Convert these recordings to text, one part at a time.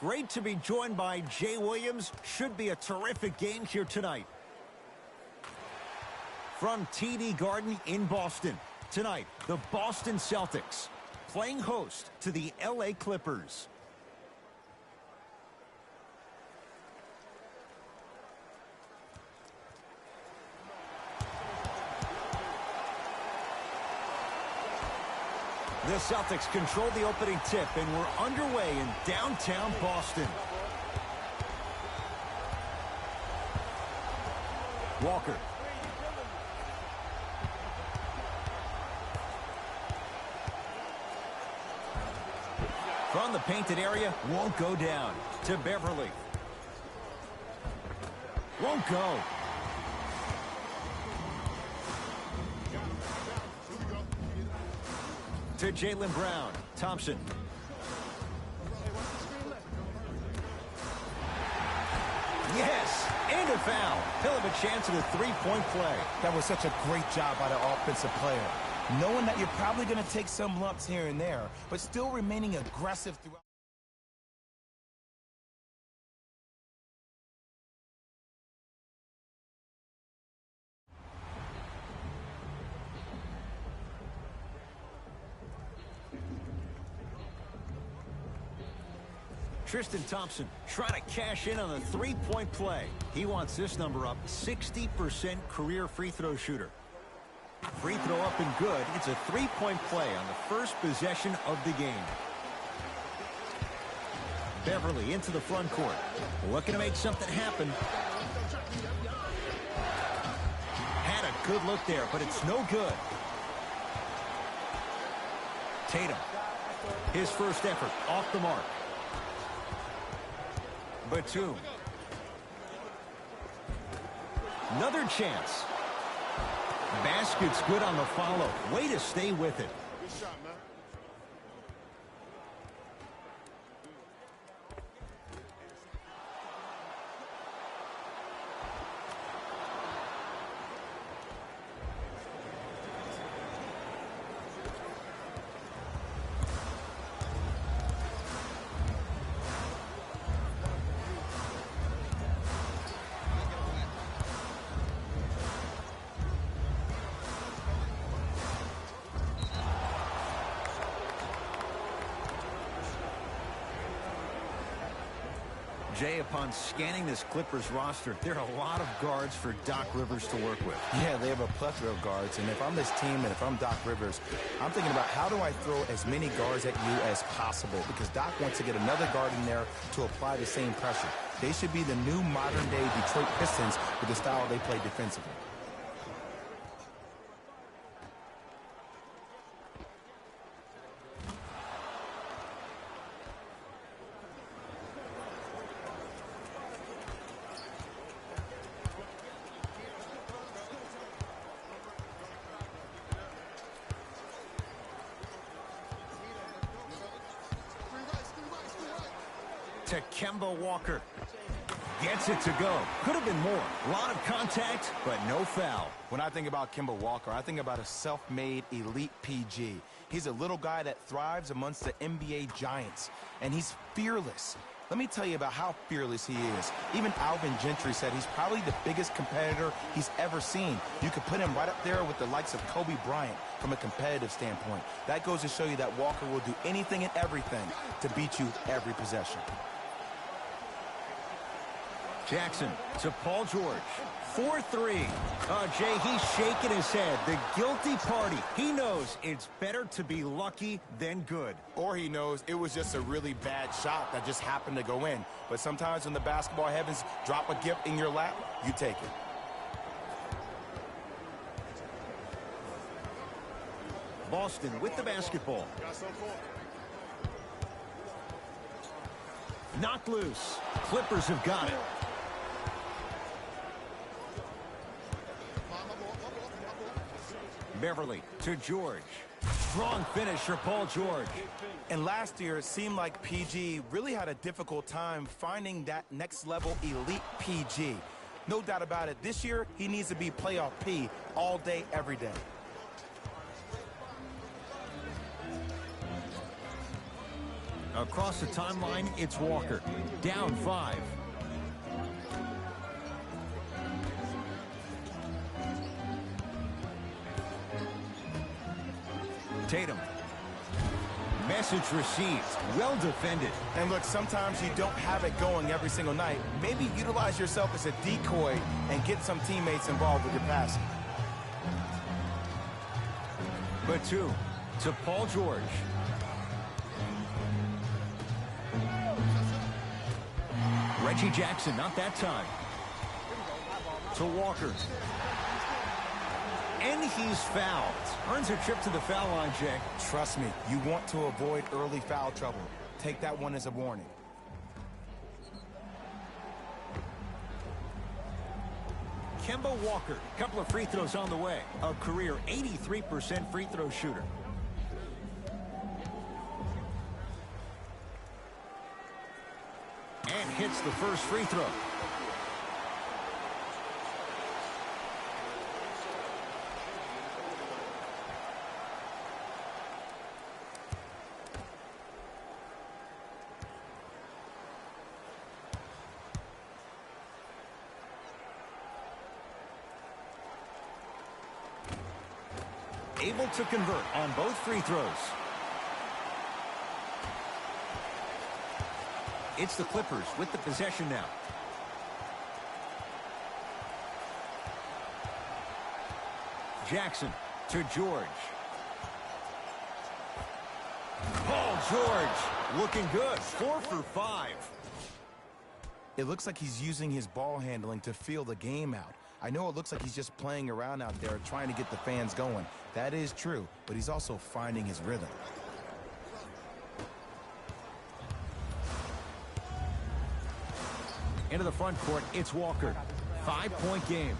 Great to be joined by Jay Williams. Should be a terrific game here tonight. From TD Garden in Boston, tonight, the Boston Celtics playing host to the LA Clippers. The Celtics control the opening tip, and we're underway in downtown Boston. Walker. From the painted area, won't go down. To Beverly. Won't go. To Jaylen Brown. Thompson. Yes! And a foul. He'll have a chance at a three-point play. That was such a great job by the offensive player. Knowing that you're probably going to take some lumps here and there, but still remaining aggressive throughout. Tristan Thompson trying to cash in on a three-point play. He wants this number up, 60% career free throw shooter. Free throw up and good. It's a three-point play on the first possession of the game. Beverly into the front court. Looking to make something happen. Had a good look there, but it's no good. Tatum. His first effort off the mark. Batum. Another chance. Basket's good on the follow. Way to stay with it. Good shot, man. Jay, upon scanning this Clippers roster, there are a lot of guards for Doc Rivers to work with. Yeah, they have a plethora of guards, and if I'm this team and if I'm Doc Rivers, I'm thinking about how do I throw as many guards at you as possible, because Doc wants to get another guard in there to apply the same pressure. They should be the new modern-day Detroit Pistons with the style they play defensively. To Kemba Walker. Gets it to go. Could have been more. A lot of contact, but no foul. When I think about Kemba Walker, I think about a self-made elite PG. He's a little guy that thrives amongst the NBA giants, and he's fearless. Let me tell you about how fearless he is. Even Alvin Gentry said he's probably the biggest competitor he's ever seen. You could put him right up there with the likes of Kobe Bryant from a competitive standpoint. That goes to show you that Walker will do anything and everything to beat you every possession. Jackson to Paul George. 4-3. Jay, he's shaking his head. The guilty party. He knows it's better to be lucky than good. Or he knows it was just a really bad shot that just happened to go in. But sometimes when the basketball heavens drop a gift in your lap, you take it. Boston with the basketball. Knocked loose. Clippers have got it. Beverly to George. Strong finish for Paul George. And last year, it seemed like PG really had a difficult time finding that next level elite PG. No doubt about it. This year, he needs to be playoff P all day, every day. Across the timeline, it's Walker. Down 5. Tatum. Message received. Well defended. And look, sometimes you don't have it going every single night. Maybe utilize yourself as a decoy and get some teammates involved with your passing. But 2 to Paul George. Reggie Jackson, not that time. To Walker. And he's fouled. Earns a trip to the foul line, Jay. Trust me, you want to avoid early foul trouble. Take that one as a warning. Kemba Walker, couple of free throws on the way. A career 83% free throw shooter. And hits the first free throw. Able to convert on both free throws. It's the Clippers with the possession now. Jackson to George. Paul George looking good. 4 for 5. It looks like he's using his ball handling to feel the game out. I know it looks like he's just playing around out there trying to get the fans going. That is true, but he's also finding his rhythm. Into the front court, it's Walker. 5-point game.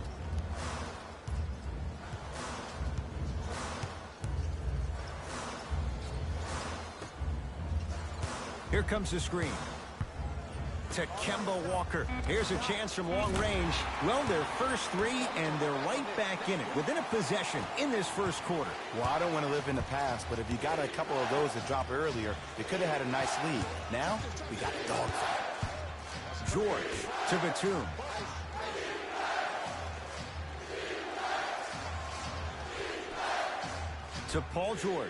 Here comes the screen. To Kemba Walker. Here's a chance from long range. Well, their first 3, and they're right back in it, within a possession in this first quarter. Well, I don't want to live in the past, but if you got a couple of those that dropped earlier, you could have had a nice lead. Now, we got a dogfight. George to Tatum. To Paul George.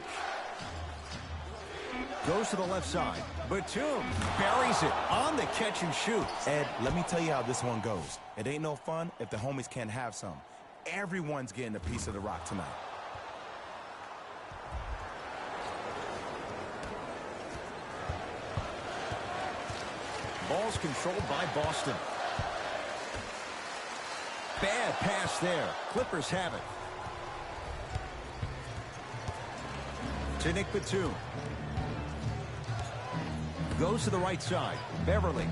Goes to the left side. Batum buries it on the catch and shoot. Ed, let me tell you how this one goes. It ain't no fun if the homies can't have some. Everyone's getting a piece of the rock tonight. Ball's controlled by Boston. Bad pass there. Clippers have it. To Nick Batum. Goes to the right side. Beverly.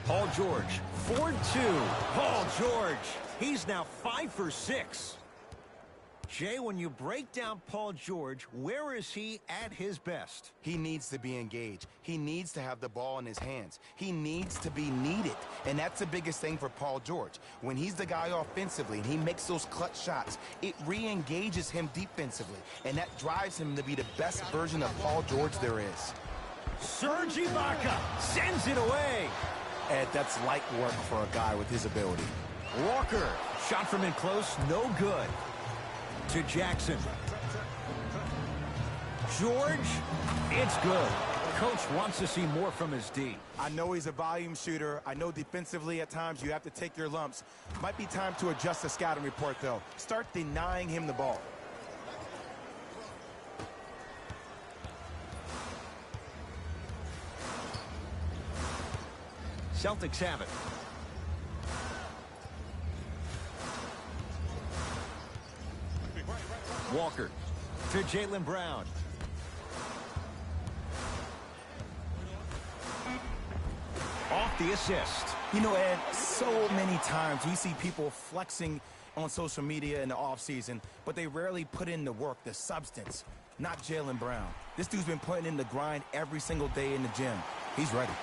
Paul George. 4-2. Paul George. He's now 5 for 6. Jay, when you break down Paul George, where is he at his best? He needs to be engaged. He needs to have the ball in his hands. He needs to be needed. And that's the biggest thing for Paul George. When he's the guy offensively and he makes those clutch shots, it re-engages him defensively. And that drives him to be the best version of Paul George there is. Serge Ibaka sends it away. Ed, that's light work for a guy with his ability. Walker, shot from in close, no good. To Jackson. George, it's good. Coach wants to see more from his D. I know he's a volume shooter. I know defensively at times you have to take your lumps. Might be time to adjust the scouting report, though. Start denying him the ball. Celtics have it. Walker to Jaylen Brown. Off the assist. You know, Ed, so many times we see people flexing on social media in the offseason, but they rarely put in the work, the substance. Not Jaylen Brown. This dude's been putting in the grind every single day in the gym. He's ready.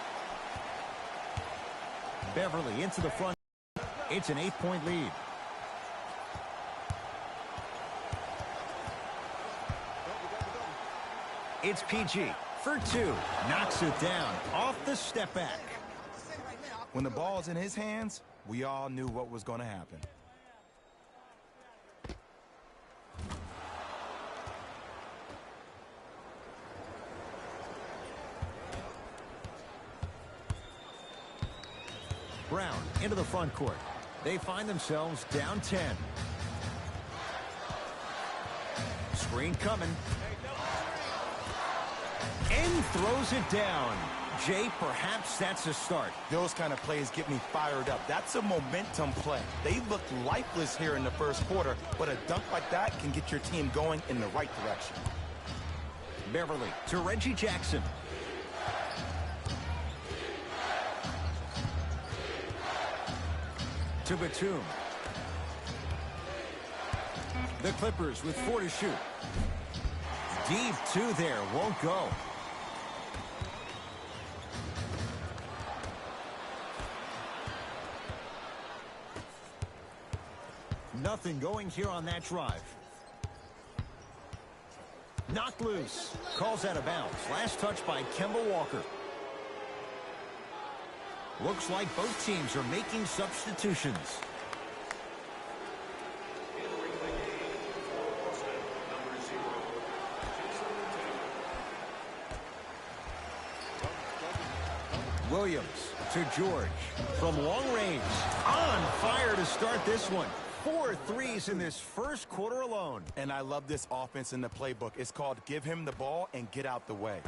Beverly into the front. It's an 8-point lead. It's PG for two. Knocks it down off the step back. When the ball's in his hands, we all knew what was going to happen. Brown into the front court. They find themselves down 10. Screen coming. And throws it down. Jay, perhaps that's a start. Those kind of plays get me fired up. That's a momentum play. They looked lifeless here in the first quarter, but a dunk like that can get your team going in the right direction. Beverly to Reggie Jackson. To Tatum. The Clippers with 4 to shoot. Deep two there, won't go. Nothing going here on that drive. Knocked loose. Calls out of bounds. Last touch by Kemba Walker. Looks like both teams are making substitutions. Williams to George from long range. On fire to start this one. 4 threes in this first quarter alone. And I love this offense in the playbook. It's called give him the ball and get out the way.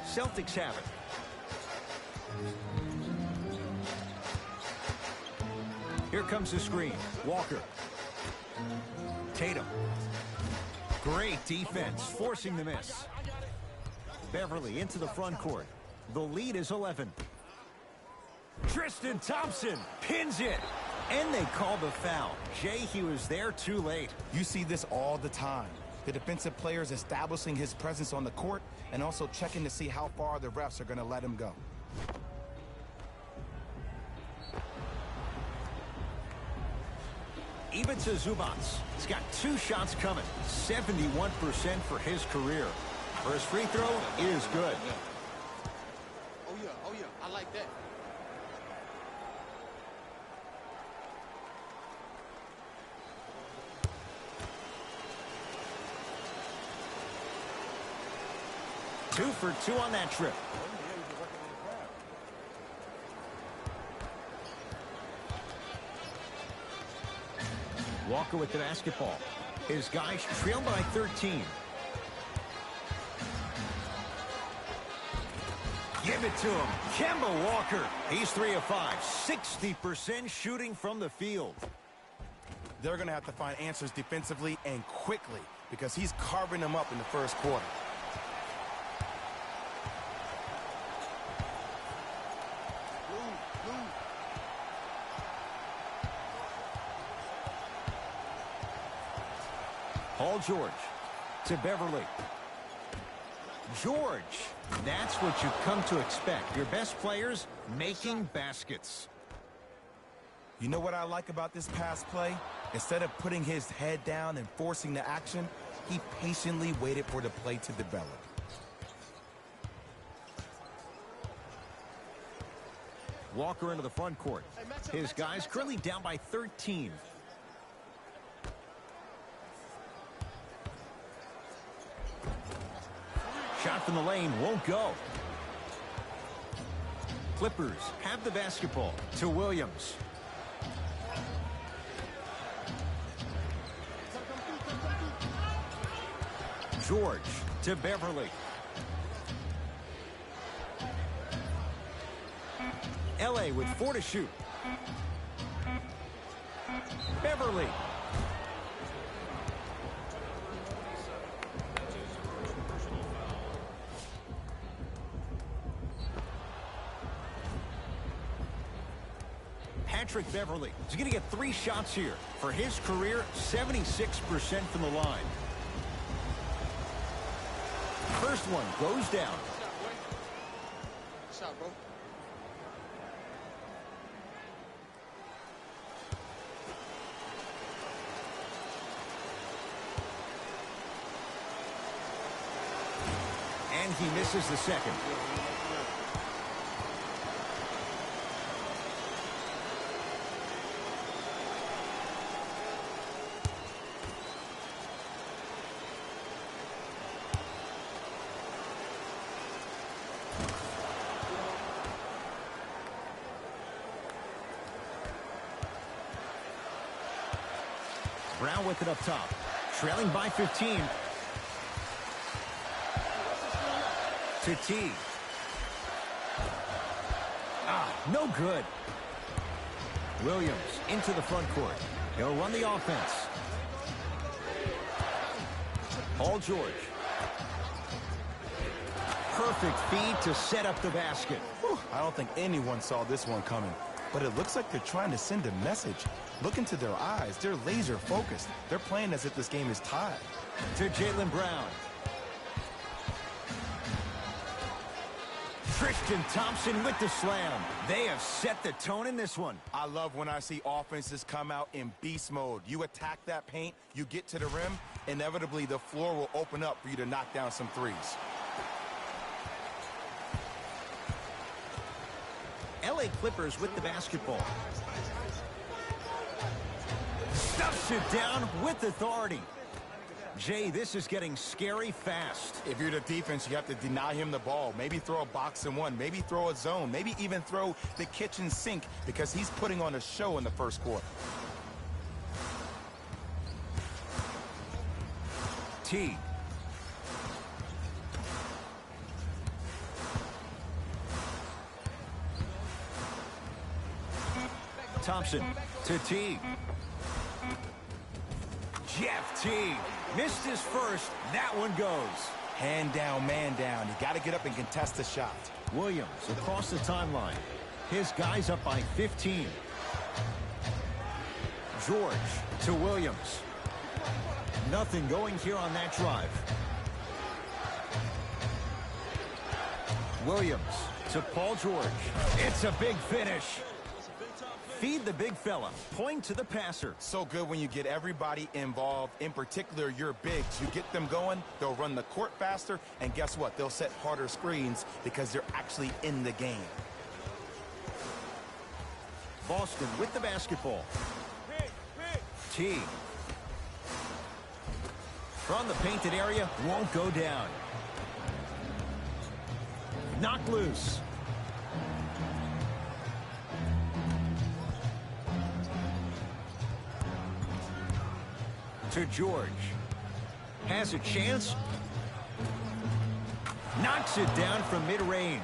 Celtics have it. Here comes the screen. Walker. Tatum. Great defense, forcing the miss. Beverly into the front court. The lead is 11. Tristan Thompson pins it. And they call the foul. Jay, he was there too late. You see this all the time. The defensive players establishing his presence on the court and also checking to see how far the refs are going to let him go. Ivica Zubac. He's got 2 shots coming. 71% for his career. First free throw is good. Oh yeah, I like that. Two for 2 on that trip. Walker with the basketball. His guys trail by 13. Give it to him. Kemba Walker. He's 3 of 5. 60% shooting from the field. They're going to have to find answers defensively and quickly because he's carving them up in the first quarter. Paul George to Beverly. George. That's what you've come to expect. Your best players making baskets. You know what I like about this pass play? Instead of putting his head down and forcing the action, he patiently waited for the play to develop. Walker into the front court. His guys currently down by 13. Shot from the lane won't go. Clippers have the basketball to Williams. George to Beverly. LA with 4 to shoot. Beverly. Patrick Beverly is going to get 3 shots here. For his career, 76% from the line. First one goes down. Shot, bro. he misses the second. Brown with it up top. Trailing by 15. To T. No good. Williams into the front court. He'll run the offense. Paul George. Perfect feed to set up the basket. Whew, I don't think anyone saw this one coming, but it looks like they're trying to send a message. Look into their eyes. They're laser focused. They're playing as if this game is tied. To Jaylen Brown. Tristan Thompson with the slam. They have set the tone in this one. I love when I see offenses come out in beast mode. You attack that paint, you get to the rim, inevitably the floor will open up for you to knock down some threes. LA Clippers with the basketball. Stuffs it down with authority. Jay, this is getting scary fast. If you're the defense, you have to deny him the ball. Maybe throw a box and one. Maybe throw a zone. Maybe even throw the kitchen sink because he's putting on a show in the first quarter. T. Thompson to T. Jeff T. Missed his first. That one goes. Hand down, man down. You got to get up and contest the shot. Williams across the timeline. His guy's up by 15. George to Williams. Nothing going here on that drive. Williams to Paul George. It's a big finish. Feed the big fella. Point to the passer. So good when you get everybody involved, in particular your bigs. You get them going, they'll run the court faster, and guess what? They'll set harder screens because they're actually in the game. Boston with the basketball. T. From the painted area, won't go down. Knocked loose. To George. Has a chance. Knocks it down from mid-range.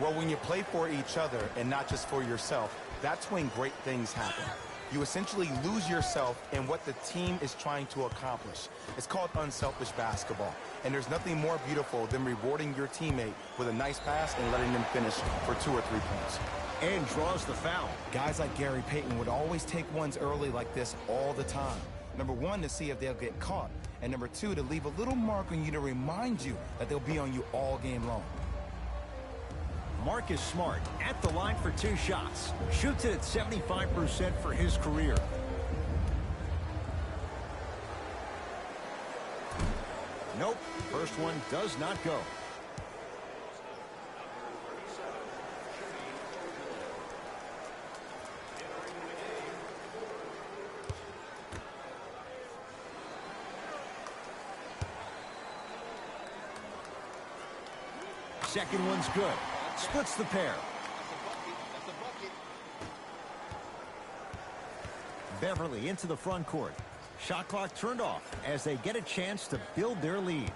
Well, when you play for each other and not just for yourself, that's when great things happen. You essentially lose yourself in what the team is trying to accomplish. It's called unselfish basketball. And there's nothing more beautiful than rewarding your teammate with a nice pass and letting them finish for 2 or 3 points. And draws the foul. Guys like Gary Payton would always take ones early like this all the time. Number 1, to see if they'll get caught. And number 2, to leave a little mark on you to remind you that they'll be on you all game long. Marcus Smart at the line for 2 shots. Shoots it at 75% for his career. Nope. First one does not go. Second one's good. Splits the pair. Beverly into the front court. Shot clock turned off as they get a chance to build their lead.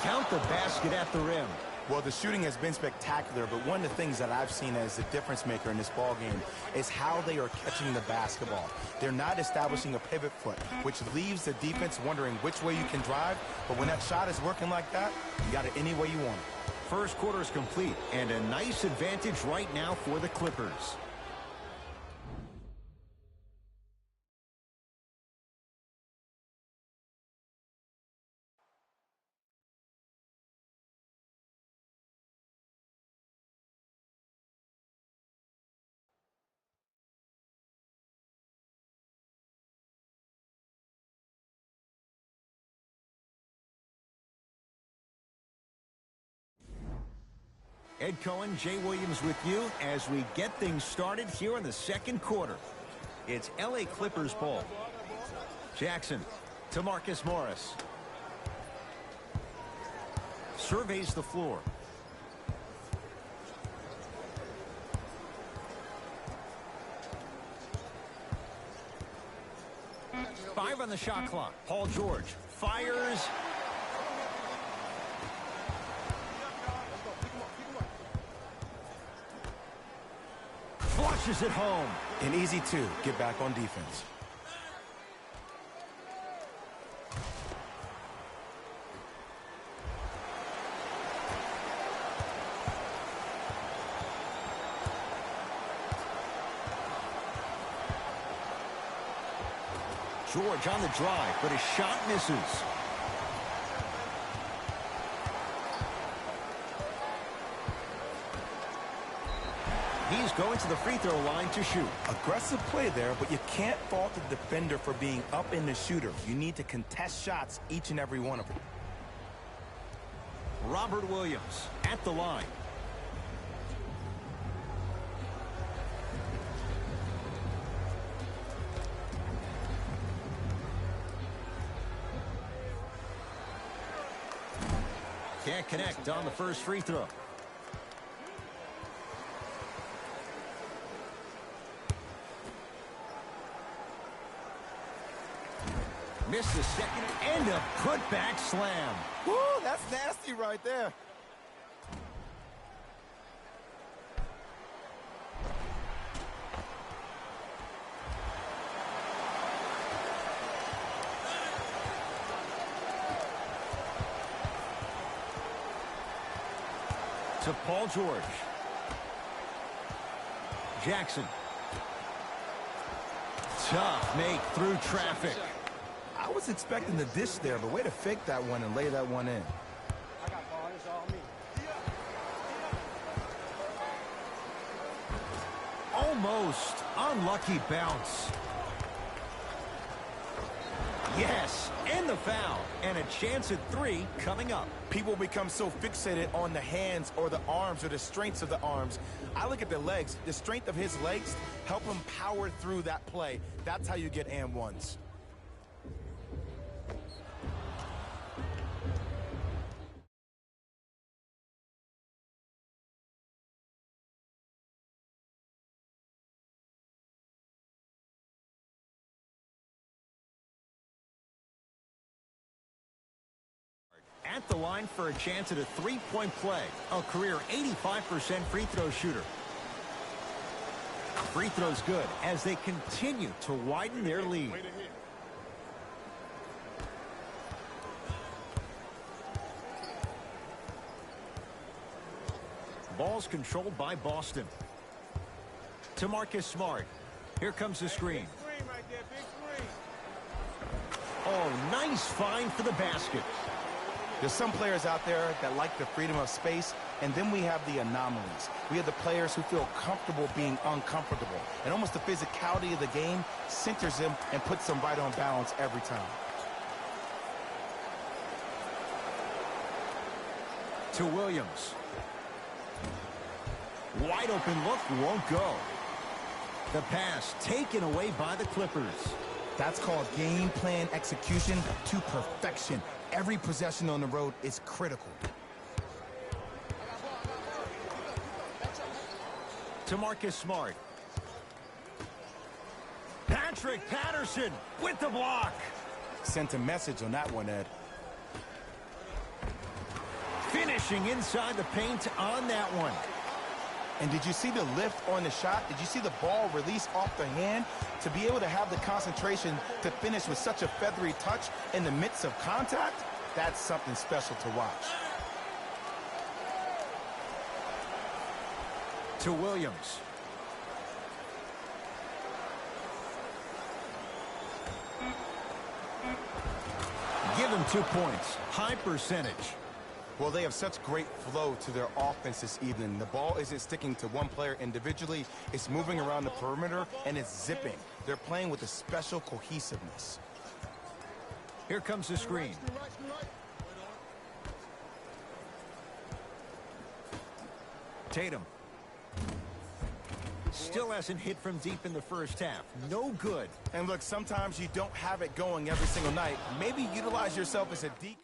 Count the basket at the rim. Well, the shooting has been spectacular, but one of the things that I've seen as the difference maker in this ball game is how they are catching the basketball. They're not establishing a pivot foot, which leaves the defense wondering which way you can drive, but when that shot is working like that, you got it any way you want it. First quarter is complete, and a nice advantage right now for the Clippers. Ed Cohen, Jay Williams with you as we get things started here in the second quarter. It's LA Clippers ball. Jackson to Marcus Morris. Surveys the floor. Five on the shot clock. Paul George fires. Flushes it home. An easy two. Get back on defense. George on the drive, but his shot misses. He's going to the free throw line to shoot. Aggressive play there, but you can't fault the defender for being up in the shooter. You need to contest shots, each and every one of them. Robert Williams at the line. Can't connect on the first free throw. Missed the second and a putback slam. Woo, that's nasty right there. To Paul George. Jackson. Tough make through traffic. I was expecting the dish there, but way to fake that one and lay that one in. I got ball. It's all me. Almost unlucky bounce. Yes, and the foul, and a chance at three coming up. People become so fixated on the hands or the arms or the strengths of the arms. I look at the legs. The strength of his legs help him power through that play. That's how you get and ones. At the line for a chance at a three-point play. A career 85% free throw shooter. Free throws good as they continue to widen their lead. Ball's controlled by Boston. To Marcus Smart. Here comes the screen. Oh, nice find for the basket. There's some players out there that like the freedom of space, and then we have the anomalies. We have the players who feel comfortable being uncomfortable, and almost the physicality of the game centers them and puts them right on balance every time. To Williams. Wide open look, won't go. The pass taken away by the Clippers. That's called game plan execution to perfection. Every possession on the road is critical. To Marcus Smart. Patrick Patterson with the block. Sent a message on that one, Ed. Finishing inside the paint on that one. And did you see the lift on the shot? Did you see the ball release off the hand? To be able to have the concentration to finish with such a feathery touch in the midst of contact, that's something special to watch. To Williams. Give him 2 points. High percentage. Well, they have such great flow to their offense this evening. The ball isn't sticking to one player individually. It's moving around the perimeter, and it's zipping. They're playing with a special cohesiveness. Here comes the screen. Tatum. Still hasn't hit from deep in the first half. No good. And look, sometimes you don't have it going every single night. Maybe utilize yourself as a decoy.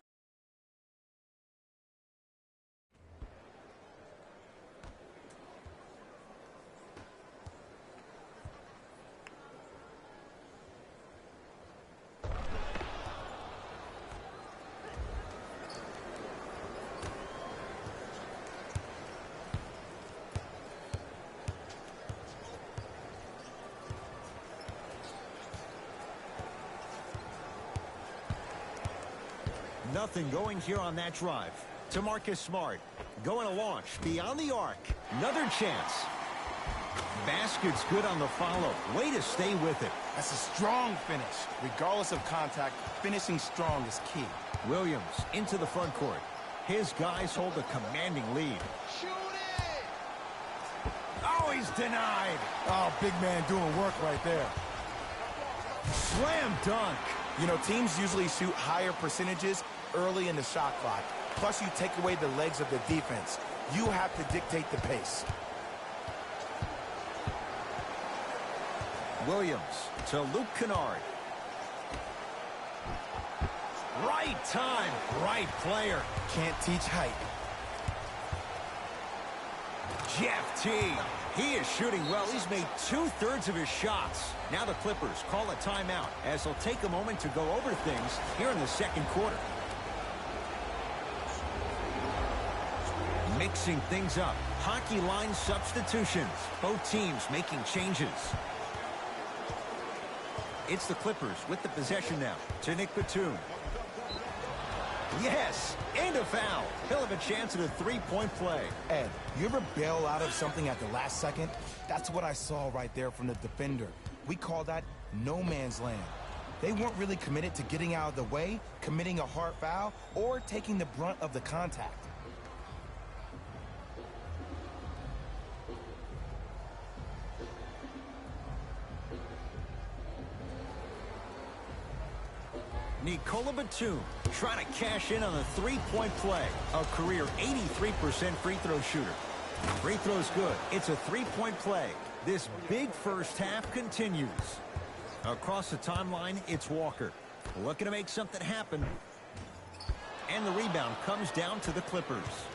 Nothing going here on that drive. To Marcus Smart. Going to launch beyond the arc. Another chance. Basket's good on the follow. Way to stay with it. That's a strong finish. Regardless of contact, finishing strong is key. Williams into the front court. His guys hold a commanding lead. Shoot it! Oh, he's denied. Oh, big man doing work right there. Slam dunk. You know, teams usually shoot higher percentages early in the shot clock. Plus, you take away the legs of the defense. You have to dictate the pace. Williams to Luke Kennard. Right time, right player. Can't teach height. Jeff T. He is shooting well. He's made 2/3 of his shots. Now the Clippers call a timeout as they'll take a moment to go over things here in the second quarter. Mixing things up. Hockey line substitutions. Both teams making changes. It's the Clippers with the possession now to Nick Batum. Yes, and a foul. He'll have a chance at a three-point play. Ed, you ever bail out of something at the last second? That's what I saw right there from the defender. We call that no man's land. They weren't really committed to getting out of the way, committing a hard foul, or taking the brunt of the contact. Nikola Batum trying to cash in on a three-point play. A career 83% free throw shooter. Free throw's good. It's a three-point play. This big first half continues. Across the timeline, it's Walker. Looking to make something happen. And the rebound comes down to the Clippers.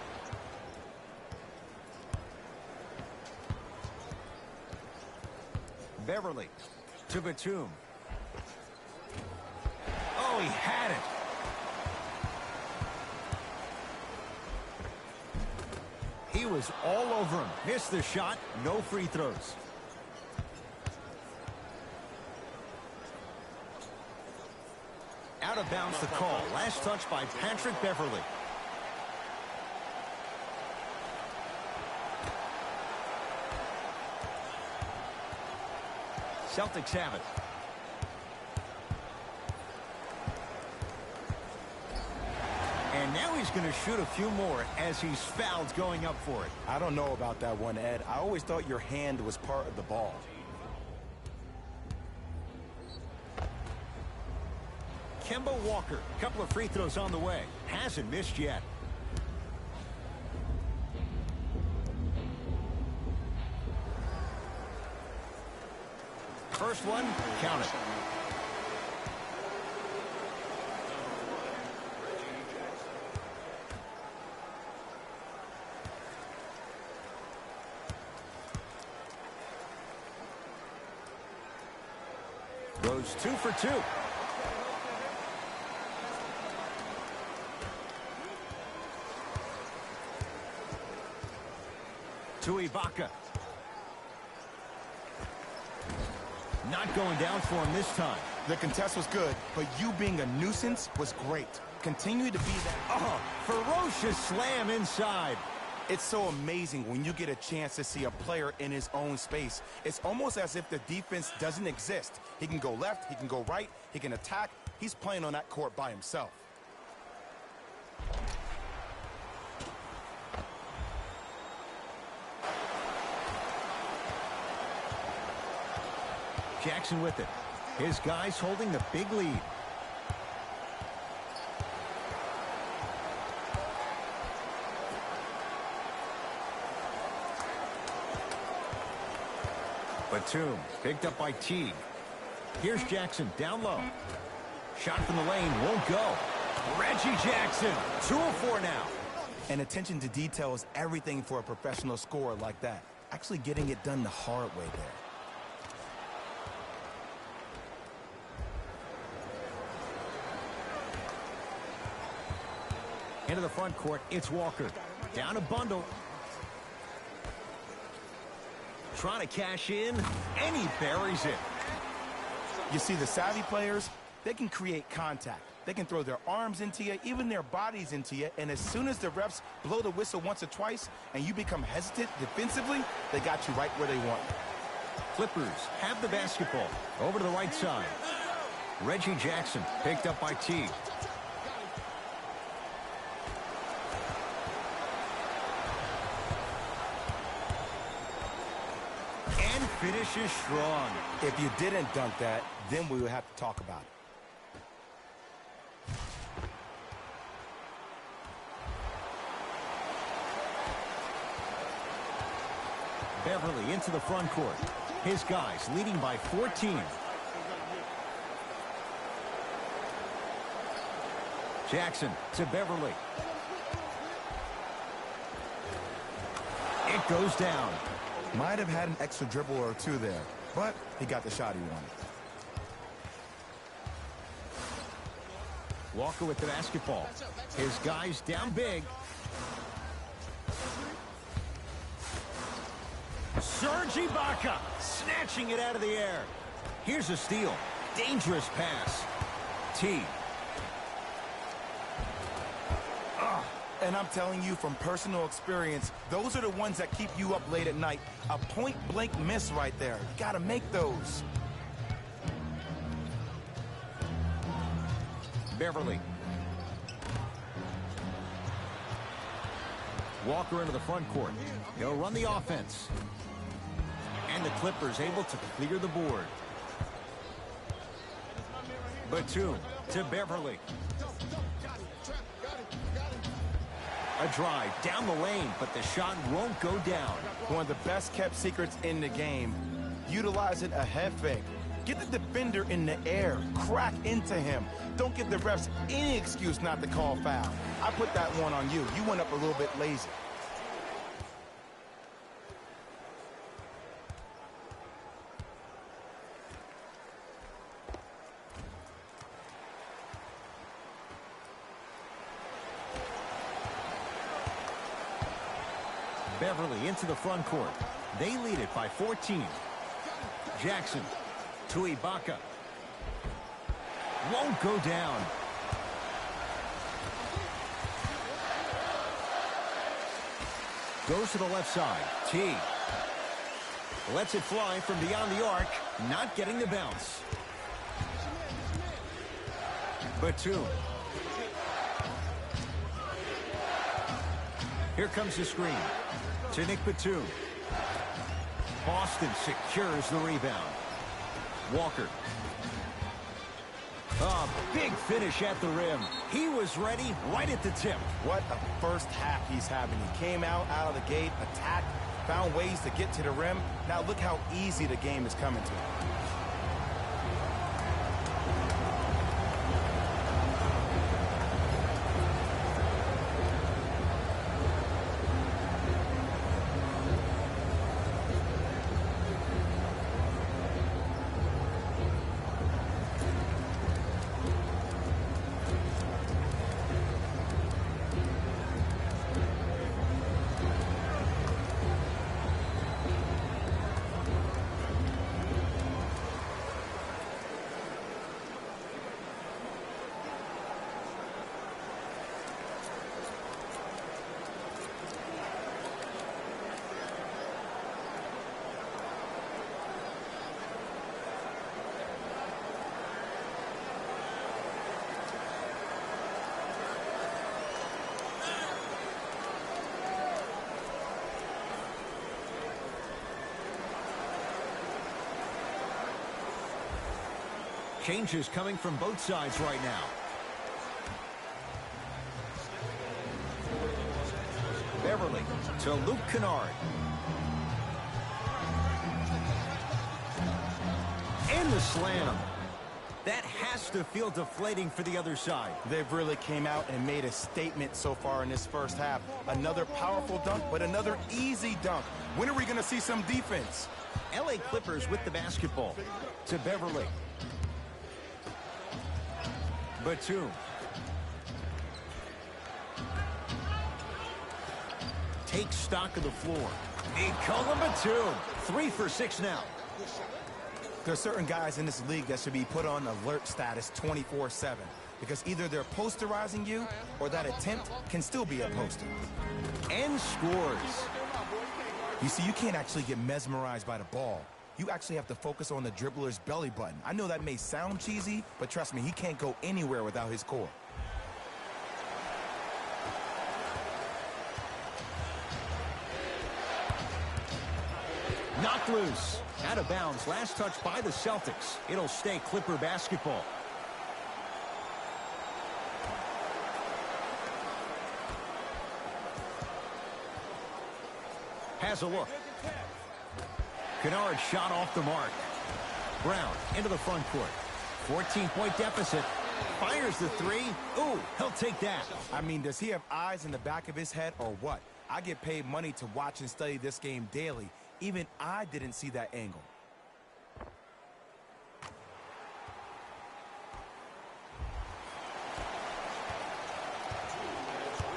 Beverly to Batum. Oh, he had it. He was all over him. Missed the shot. No free throws. Out of bounds the call. Last touch by Patrick Beverly. Celtics have it. And now he's going to shoot a few more as he's fouled going up for it. I don't know about that one, Ed. I always thought your hand was part of the ball. Kemba Walker, couple of free throws on the way. Hasn't missed yet. First one, count it. Goes 2 for 2. To Ibaka. Not going down for him this time. The contest was good, but you being a nuisance was great. Continue to be that. Oh, ferocious slam inside. It's so amazing when you get a chance to see a player in his own space. It's almost as if the defense doesn't exist. He can go left, he can go right, he can attack. He's playing on that court by himself. Jackson with it. His guys holding the big lead. Tatum picked up by Teague. Here's Jackson down low. Shot from the lane won't go. Reggie Jackson, 2 of 4 now. And attention to detail is everything for a professional scorer like that. Actually getting it done the hard way there. Into the front court, it's Walker. Down a bundle. Trying to cash in, and he buries it. You see, the savvy players, they can create contact. They can throw their arms into you, even their bodies into you, and as soon as the refs blow the whistle once or twice and you become hesitant defensively, they got you right where they want you. Clippers have the basketball. Over to the right side. Reggie Jackson picked up by Teague. And finishes strong. If you didn't dunk that, then we would have to talk about it. Beverly into the front court. His guys leading by 14. Jackson to Beverly. It goes down. Might have had an extra dribble or two there, but he got the shot he wanted. Walker with the basketball. His guys down big. Serge Ibaka snatching it out of the air. Here's a steal. Dangerous pass. T. And I'm telling you from personal experience, those are the ones that keep you up late at night. A point-blank miss right there. You got to make those. Beverly. Walker into the front court. He'll run the offense. And the Clippers able to clear the board. Batum to Beverly. A drive down the lane, but the shot won't go down. One of the best kept secrets in the game. Utilizing a head fake. Get the defender in the air. Crack into him. Don't give the refs any excuse not to call foul. I put that one on you. You went up a little bit lazy. Beverly into the front court. They lead it by 14. Jackson to Ibaka. Won't go down. Goes to the left side. T. Lets it fly from beyond the arc. Not getting the bounce. Batum. Here comes the screen. To Nick Batum. Boston secures the rebound. Walker. A big finish at the rim. He was ready right at the tip. What a first half he's having. He came out of the gate, attacked, found ways to get to the rim. Now look how easy the game is coming to him. Changes coming from both sides right now. Beverly to Luke Kennard. And the slam. That has to feel deflating for the other side. They've really came out and made a statement so far in this first half. Another powerful dunk, but another easy dunk. When are we going to see some defense? LA Clippers with the basketball. To Beverly. Batum. Takes stock of the floor. Nicola Batum. 3 for 6 now. There are certain guys in this league that should be put on alert status 24/7 because either they're posterizing you or that attempt can still be a poster. And scores. You see, you can't actually get mesmerized by the ball. You actually have to focus on the dribbler's belly button. I know that may sound cheesy, but trust me, he can't go anywhere without his core. Knocked loose. Out of bounds. Last touch by the Celtics. It'll stay Clipper basketball. Has a look. Kennard shot off the mark. Brown into the front court. 14-point deficit. Fires the three. Ooh, he'll take that. I mean, does he have eyes in the back of his head or what? I get paid money to watch and study this game daily. Even I didn't see that angle.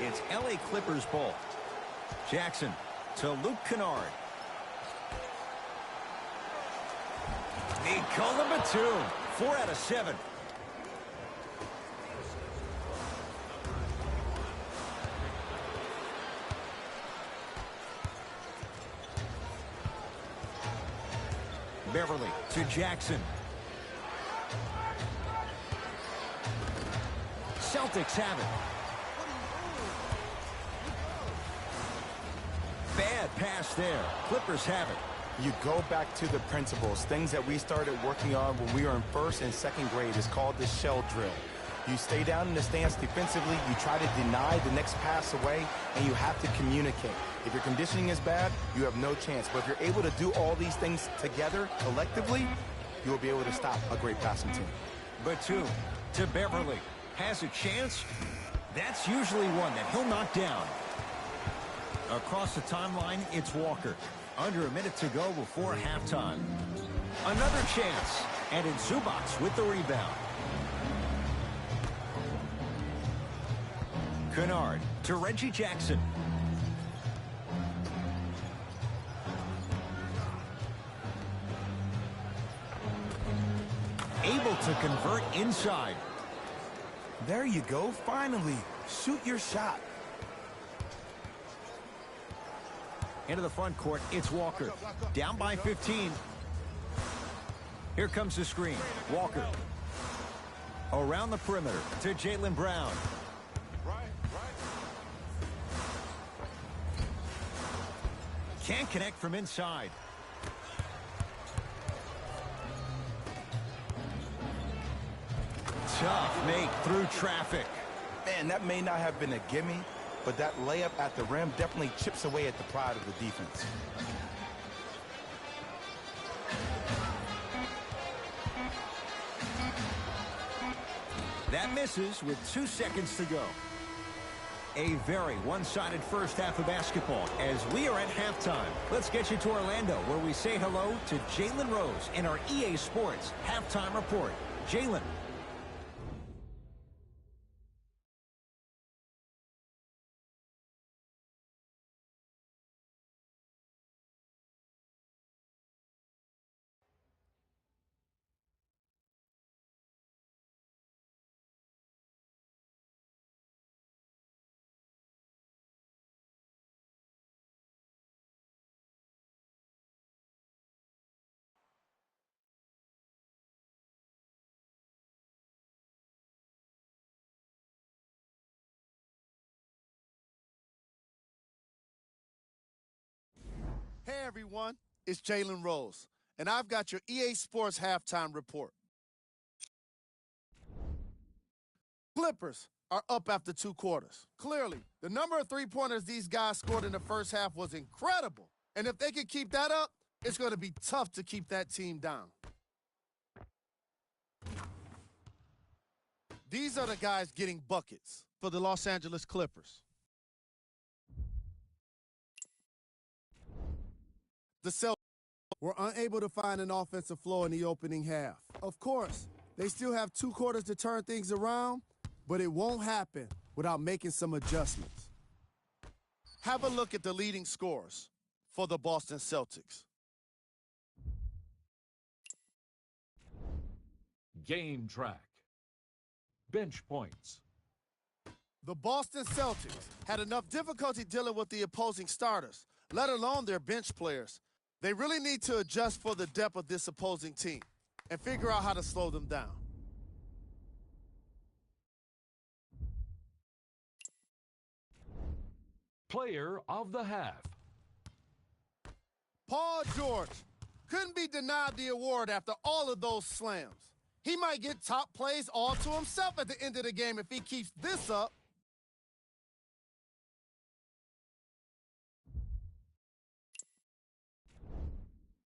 It's LA Clippers ball. Jackson to Luke Kennard. Nicola Batum. 4 out of 7. Beverly to Jackson. Celtics have it. Bad pass there. Clippers have it. You go back to the principles, things that we started working on when we were in first and second grade. It's called the shell drill. You stay down in the stance defensively, you try to deny the next pass away, and you have to communicate. If your conditioning is bad, you have no chance. But if you're able to do all these things together, collectively, you will be able to stop a great passing team. Batum to Beverly. Has a chance. That's usually one that he'll knock down. Across the timeline, it's Walker. Under a minute to go before halftime. Another chance. And it's Zubac with the rebound. Kennard to Reggie Jackson. Able to convert inside. There you go. Finally, shoot your shot. Into the front court, it's Walker. Down by 15. Here comes the screen. Walker. Around the perimeter to Jaylen Brown. Can't connect from inside. Tough make through traffic. Man, that may not have been a gimme, but that layup at the rim definitely chips away at the pride of the defense. That misses with 2 seconds to go. A very one-sided first half of basketball as we are at halftime. Let's get you to Orlando where we say hello to Jalen Rose in our EA Sports halftime report. Jalen. Hey everyone, it's Jalen Rose, and I've got your EA Sports halftime report. Clippers are up after 2 quarters. Clearly, the number of three-pointers these guys scored in the first half was incredible. And if they can keep that up, it's going to be tough to keep that team down. These are the guys getting buckets for the Los Angeles Clippers. The Celtics were unable to find an offensive flow in the opening half. Of course, they still have 2 quarters to turn things around, but it won't happen without making some adjustments. Have a look at the leading scorers for the Boston Celtics. Game track. Bench points. The Boston Celtics had enough difficulty dealing with the opposing starters, let alone their bench players. They really need to adjust for the depth of this opposing team and figure out how to slow them down. Player of the half. Paul George couldn't be denied the award after all of those slams. He might get top plays all to himself at the end of the game if he keeps this up.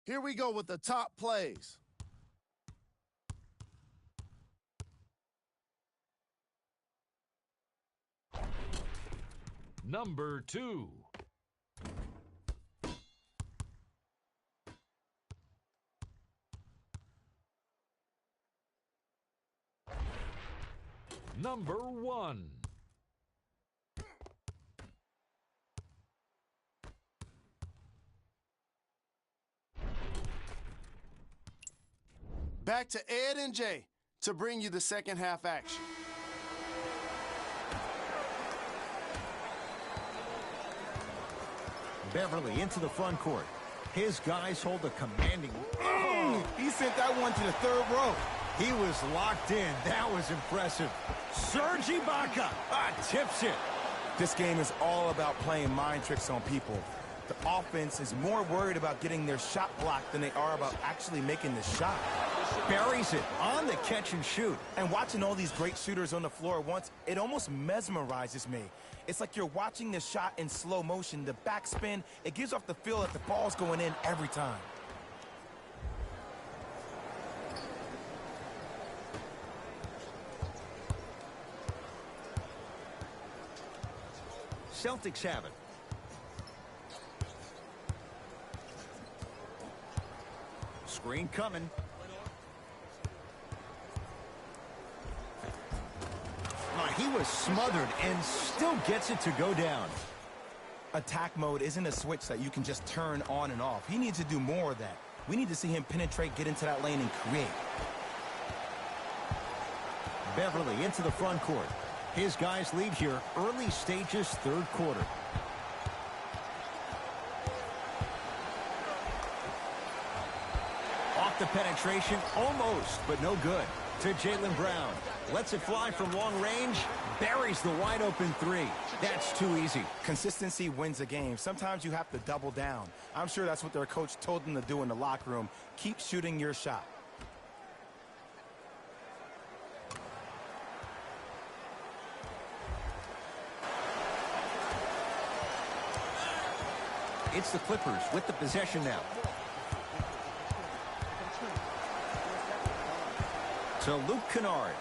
Here we go with the top plays. Number 2. Number 1. Back to Ed and Jay to bring you the second half action. Beverly into the front court. His guys hold a commanding... Oh, he sent that one to the third row. He was locked in. That was impressive. Serge Ibaka tips it. This game is all about playing mind tricks on people. The offense is more worried about getting their shot blocked than they are about actually making the shot. Buries it on the catch and shoot. And watching all these great shooters on the floor at once, it almost mesmerizes me. It's like you're watching the shot in slow motion. The backspin, it gives off the feel that the ball's going in every time. Celtics have it. Screen coming. He was smothered and still gets it to go down. Attack mode isn't a switch that you can just turn on and off. He needs to do more of that. We need to see him penetrate, get into that lane, and create. Beverly into the front court. His guys lead here early stages, third quarter. Off the penetration, almost, but no good. To Jaylen Brown. Lets it fly from long range. Buries the wide open 3. That's too easy. Consistency wins a game. Sometimes you have to double down. I'm sure that's what their coach told them to do in the locker room. Keep shooting your shot. It's the Clippers with the possession now. To Luke Kennard.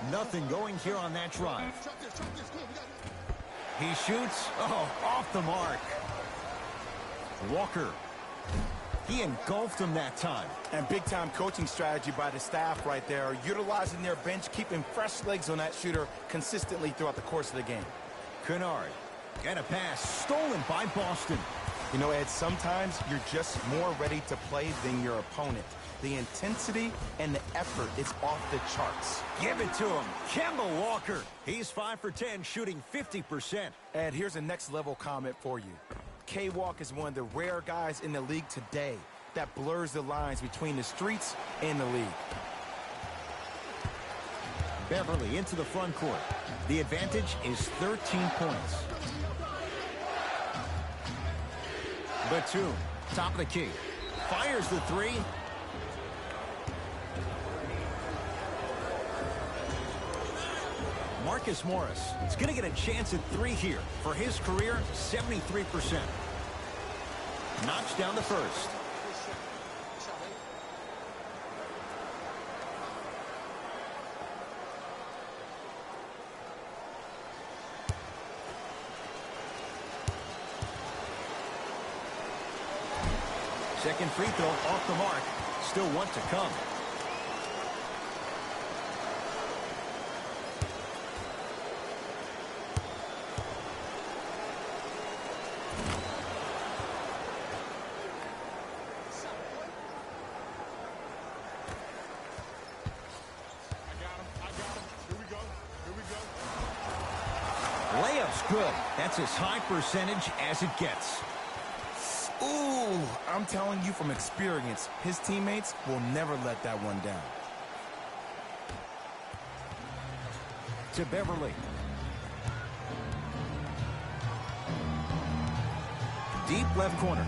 Nothing going here on that drive. He shoots. Oh, off the mark. Walker. He engulfed him that time. And big-time coaching strategy by the staff right there, utilizing their bench, keeping fresh legs on that shooter consistently throughout the course of the game. Kennard. And a pass stolen by Boston. You know, Ed, sometimes you're just more ready to play than your opponent. The intensity and the effort is off the charts. Give it to him. Kemba Walker. He's 5 for 10, shooting 50%. Ed, here's a next-level comment for you. K-Walk is one of the rare guys in the league today that blurs the lines between the streets and the league. Beverly into the front court. The advantage is 13 points. Batum, top of the key. Fires the 3. Marcus Morris is going to get a chance at 3 here. For his career, 73%. knocks down the first. Second free throw off the mark. Still one to come. Layup's good. That's as high percentage as it gets. Ooh, I'm telling you from experience, his teammates will never let that one down. To Beverly. Deep left corner.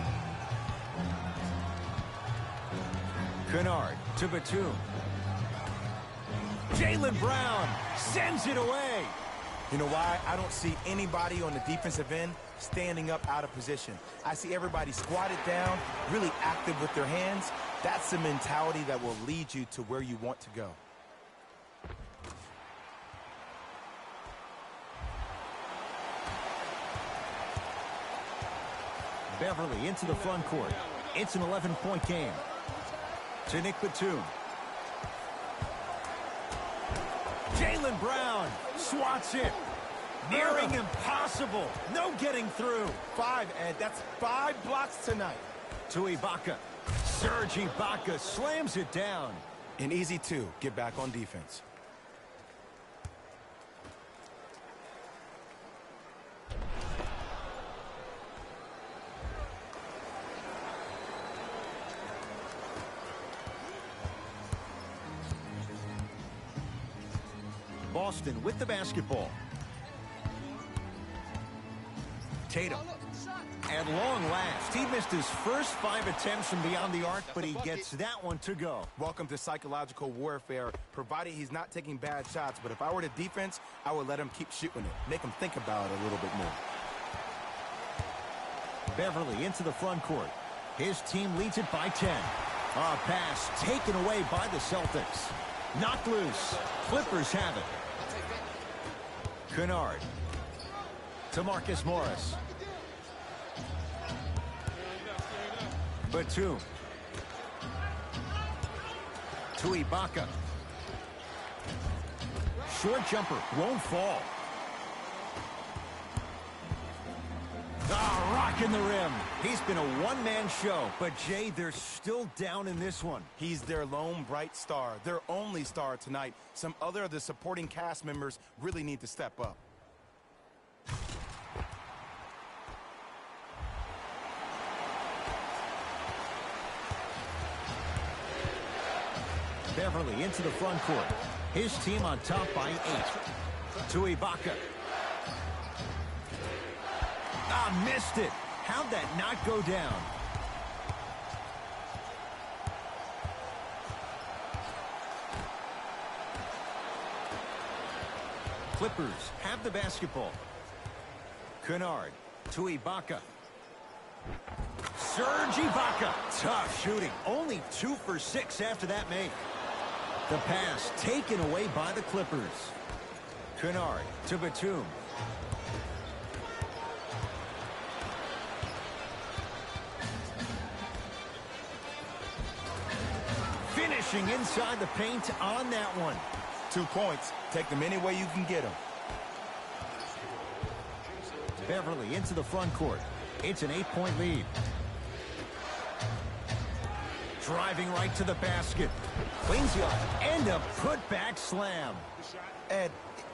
Kennard to Batum. Jaylen Brown sends it away. You know why? I don't see anybody on the defensive end standing up out of position. I see everybody squatted down, really active with their hands. That's the mentality that will lead you to where you want to go. Beverly into the front court. It's an 11-point game. To Nick Batum. Jaylen Brown swats it. Nearing impossible. No getting through. 5, Ed. That's 5 blocks tonight. To Ibaka. Serge Ibaka slams it down. An easy 2. Get back on defense. Boston with the basketball. Tatum. At long last, he missed his first 5 attempts from beyond the arc, but he gets that one to go. Welcome to psychological warfare, provided he's not taking bad shots. But if I were the defense, I would let him keep shooting it. Make him think about it a little bit more. Beverly into the front court. His team leads it by 10. A pass taken away by the Celtics. Knocked loose. Clippers have it. Kennard. To Marcus Morris. Batum. To Ibaka. Short jumper. Won't fall. Rocking the rim. He's been a one-man show. But, Jay, they're still down in this one. He's their lone bright star. Their only star tonight. Some other of the supporting cast members really need to step up. Beverly into the front court. His team on top by 8. To Ibaka. Missed it. How'd that not go down? Clippers have the basketball. Kennard to Ibaka. Serge Ibaka. Tough shooting. Only 2 for 6 after that make. The pass taken away by the Clippers. Kennard to Batum. Finishing inside the paint on that one. 2 points. Take them any way you can get them. Beverly into the front court. It's an 8-point lead. Driving right to the basket. Cleans you up. And a putback slam. Ed,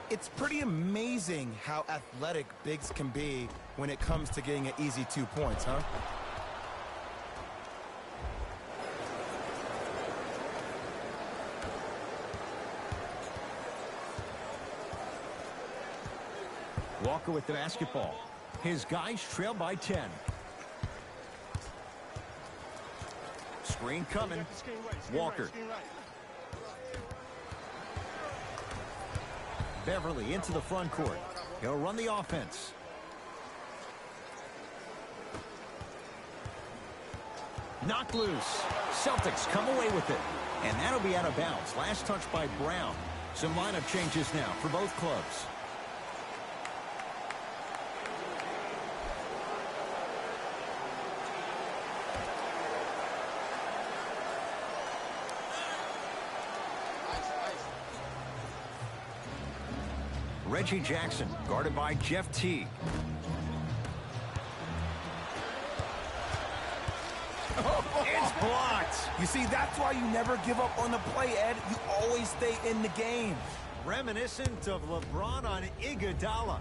it's pretty amazing how athletic bigs can be when it comes to getting an easy 2 points, huh? Walker with the basketball. His guys trail by 10. Screen coming. Walker. Beverly into the front court. He'll run the offense. Knocked loose. Celtics come away with it. And that'll be out of bounds. Last touch by Brown. Some lineup changes now for both clubs. Reggie Jackson, guarded by Jeff Teague. It's blocked. You see, that's why you never give up on the play, Ed. You always stay in the game. Reminiscent of LeBron on Iguodala.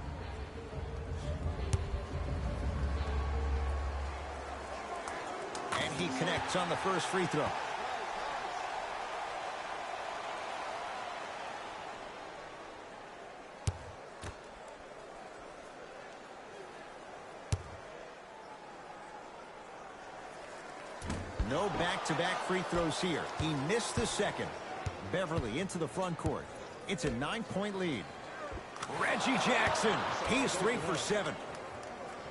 And he connects on the first free throw. No back-to-back free throws here. He missed the second. Beverly into the front court. It's a 9-point lead. Reggie Jackson. He's 3 for 7.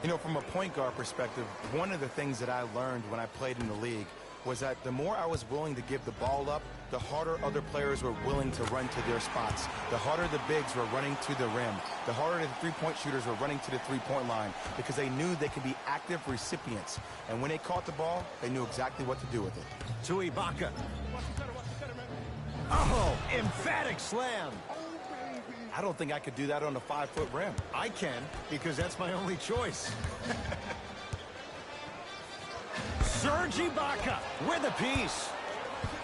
You know, from a point guard perspective, one of the things that I learned when I played in the league was that the more I was willing to give the ball up, the harder other players were willing to run to their spots. The harder the bigs were running to the rim. The harder the three-point shooters were running to the three-point line because they knew they could be active recipients. And when they caught the ball, they knew exactly what to do with it. To Ibaka. Oh, emphatic slam. I don't think I could do that on a 5-foot rim. I can, because that's my only choice. Serge Ibaka with a piece.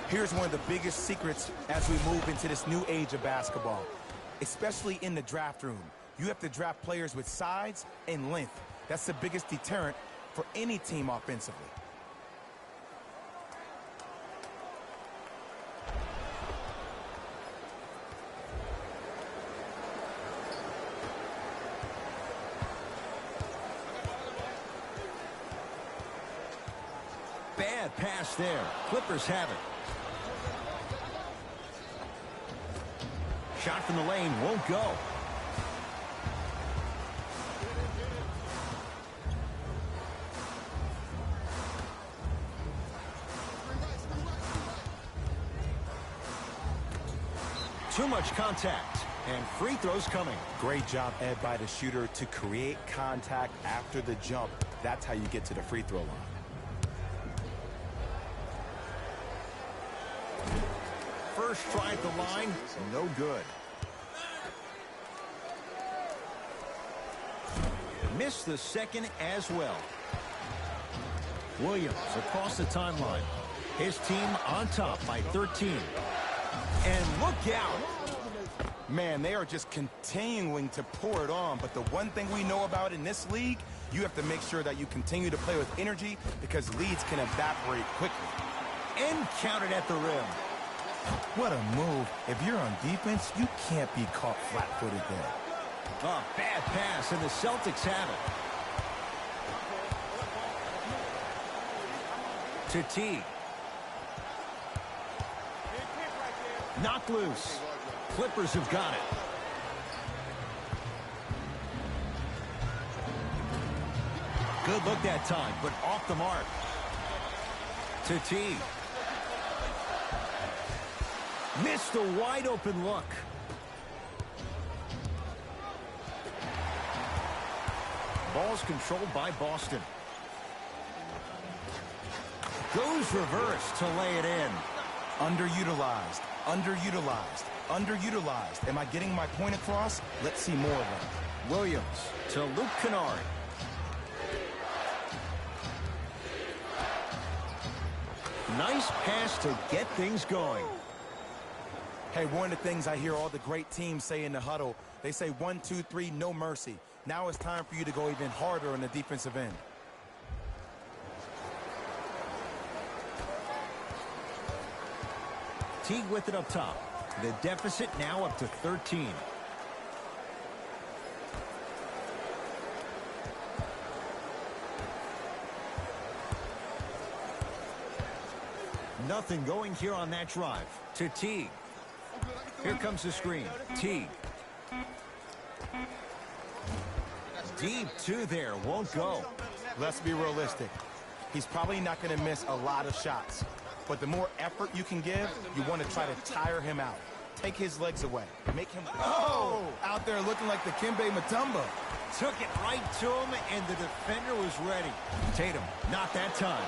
Here's one of the biggest secrets as we move into this new age of basketball, especially in the draft room. You have to draft players with size and length. That's the biggest deterrent for any team offensively. Bad pass there. Clippers have it. Shot from the lane won't go. Too much contact. And free throws coming. Great job, Ed, by the shooter to create contact after the jump. That's how you get to the free throw line. First try at the line, no good. Missed the second as well. Williams across the timeline. His team on top by 13. And look out. Man, they are just continuing to pour it on. But the one thing we know about in this league, you have to make sure that you continue to play with energy because leads can evaporate quickly. And counted at the rim. What a move. If you're on defense, you can't be caught flat-footed there. A bad pass, and the Celtics have it. To Teague. Knocked loose. Clippers have got it. Good look that time, but off the mark. To Teague. Missed a wide open look. Ball's controlled by Boston. Goes reverse to lay it in. Underutilized, underutilized, underutilized. Am I getting my point across? Let's see more of them. Williams to Luke Kennard. Nice pass to get things going. Hey, one of the things I hear all the great teams say in the huddle, they say 1, 2, 3, no mercy. Now it's time for you to go even harder on the defensive end. Teague with it up top. The deficit now up to 13. Nothing going here on that drive. To Teague. Here comes the screen. Teague. Deep two there. Won't go. Let's be realistic. He's probably not going to miss a lot of shots. But the more effort you can give, you want to try to tire him out. Take his legs away. Make him, out there looking like the Kimbe Mutombo. Took it right to him, and the defender was ready. Tatum, not that time.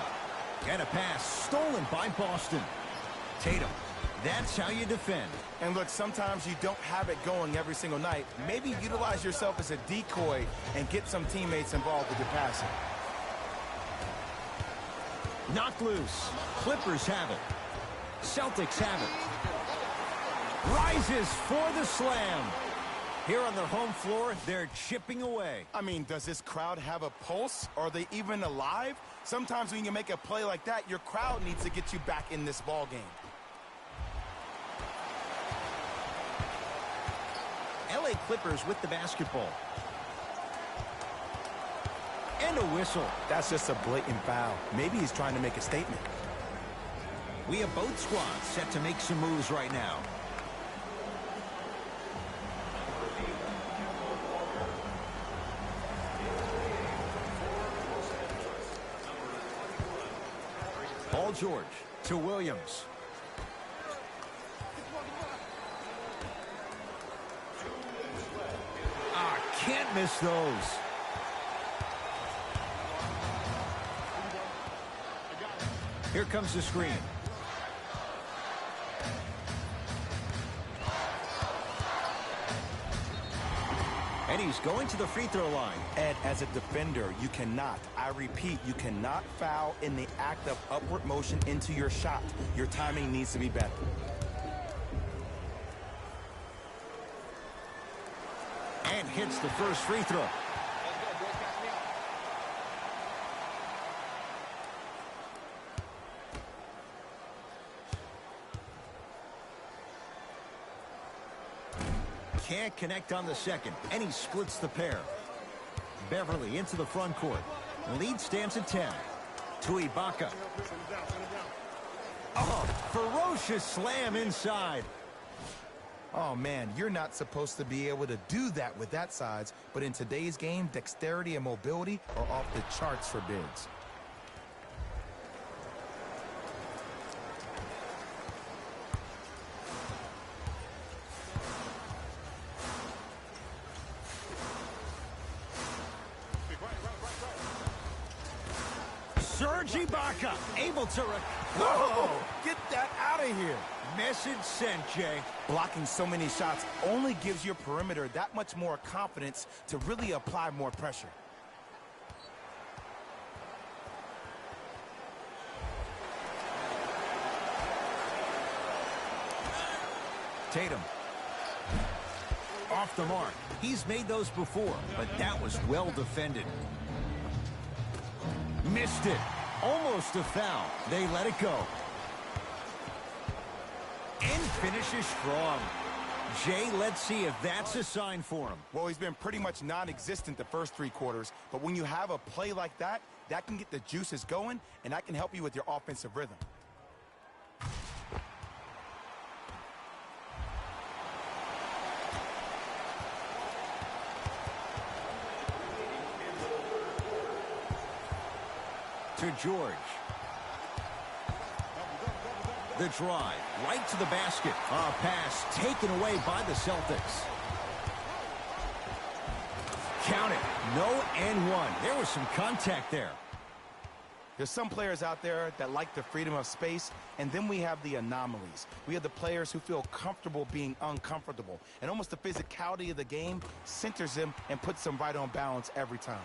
And a pass stolen by Boston. Tatum, that's how you defend. And look, sometimes you don't have it going every single night. Maybe utilize yourself as a decoy and get some teammates involved with your passing. Knocked loose. Clippers have it. Celtics have it. Rises for the slam. Here on their home floor, they're chipping away. I mean, does this crowd have a pulse? Are they even alive? Sometimes when you make a play like that, your crowd needs to get you back in this ball game. LA Clippers with the basketball. And a whistle. That's just a blatant foul. Maybe he's trying to make a statement. We have both squads set to make some moves right now. Paul George to Williams. Can't miss those. Here comes the screen. And he's going to the free throw line. Ed, as a defender, you cannot, I repeat, you cannot foul in the act of upward motion into your shot. Your timing needs to be better. And hits the first free throw. Can't connect on the second, and he splits the pair. Beverly into the front court. Lead stands at 10. To Ibaka. Oh, ferocious slam inside. Oh, man, you're not supposed to be able to do that with that size, but in today's game, dexterity and mobility are off the charts for bigs. Serge Ibaka able to... Whoa! Get that out of here! Message sent, Jay. Blocking so many shots only gives your perimeter that much more confidence to really apply more pressure. Tatum. Off the mark. He's made those before, but that was well defended. Missed it. Almost a foul. They let it go. And finishes strong. Jay, let's see if that's a sign for him. Well, he's been pretty much non-existent the first 3 quarters, but when you have a play like that, that can get the juices going, and that can help you with your offensive rhythm. To George. The drive, right to the basket. A pass taken away by the Celtics. Count it. No and one. There was some contact there. There's some players out there that like the freedom of space, and then we have the anomalies. We have the players who feel comfortable being uncomfortable, and almost the physicality of the game centers them and puts them right on balance every time.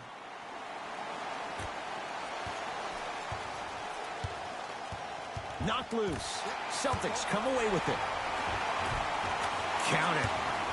Knocked loose. Celtics come away with it. Count it.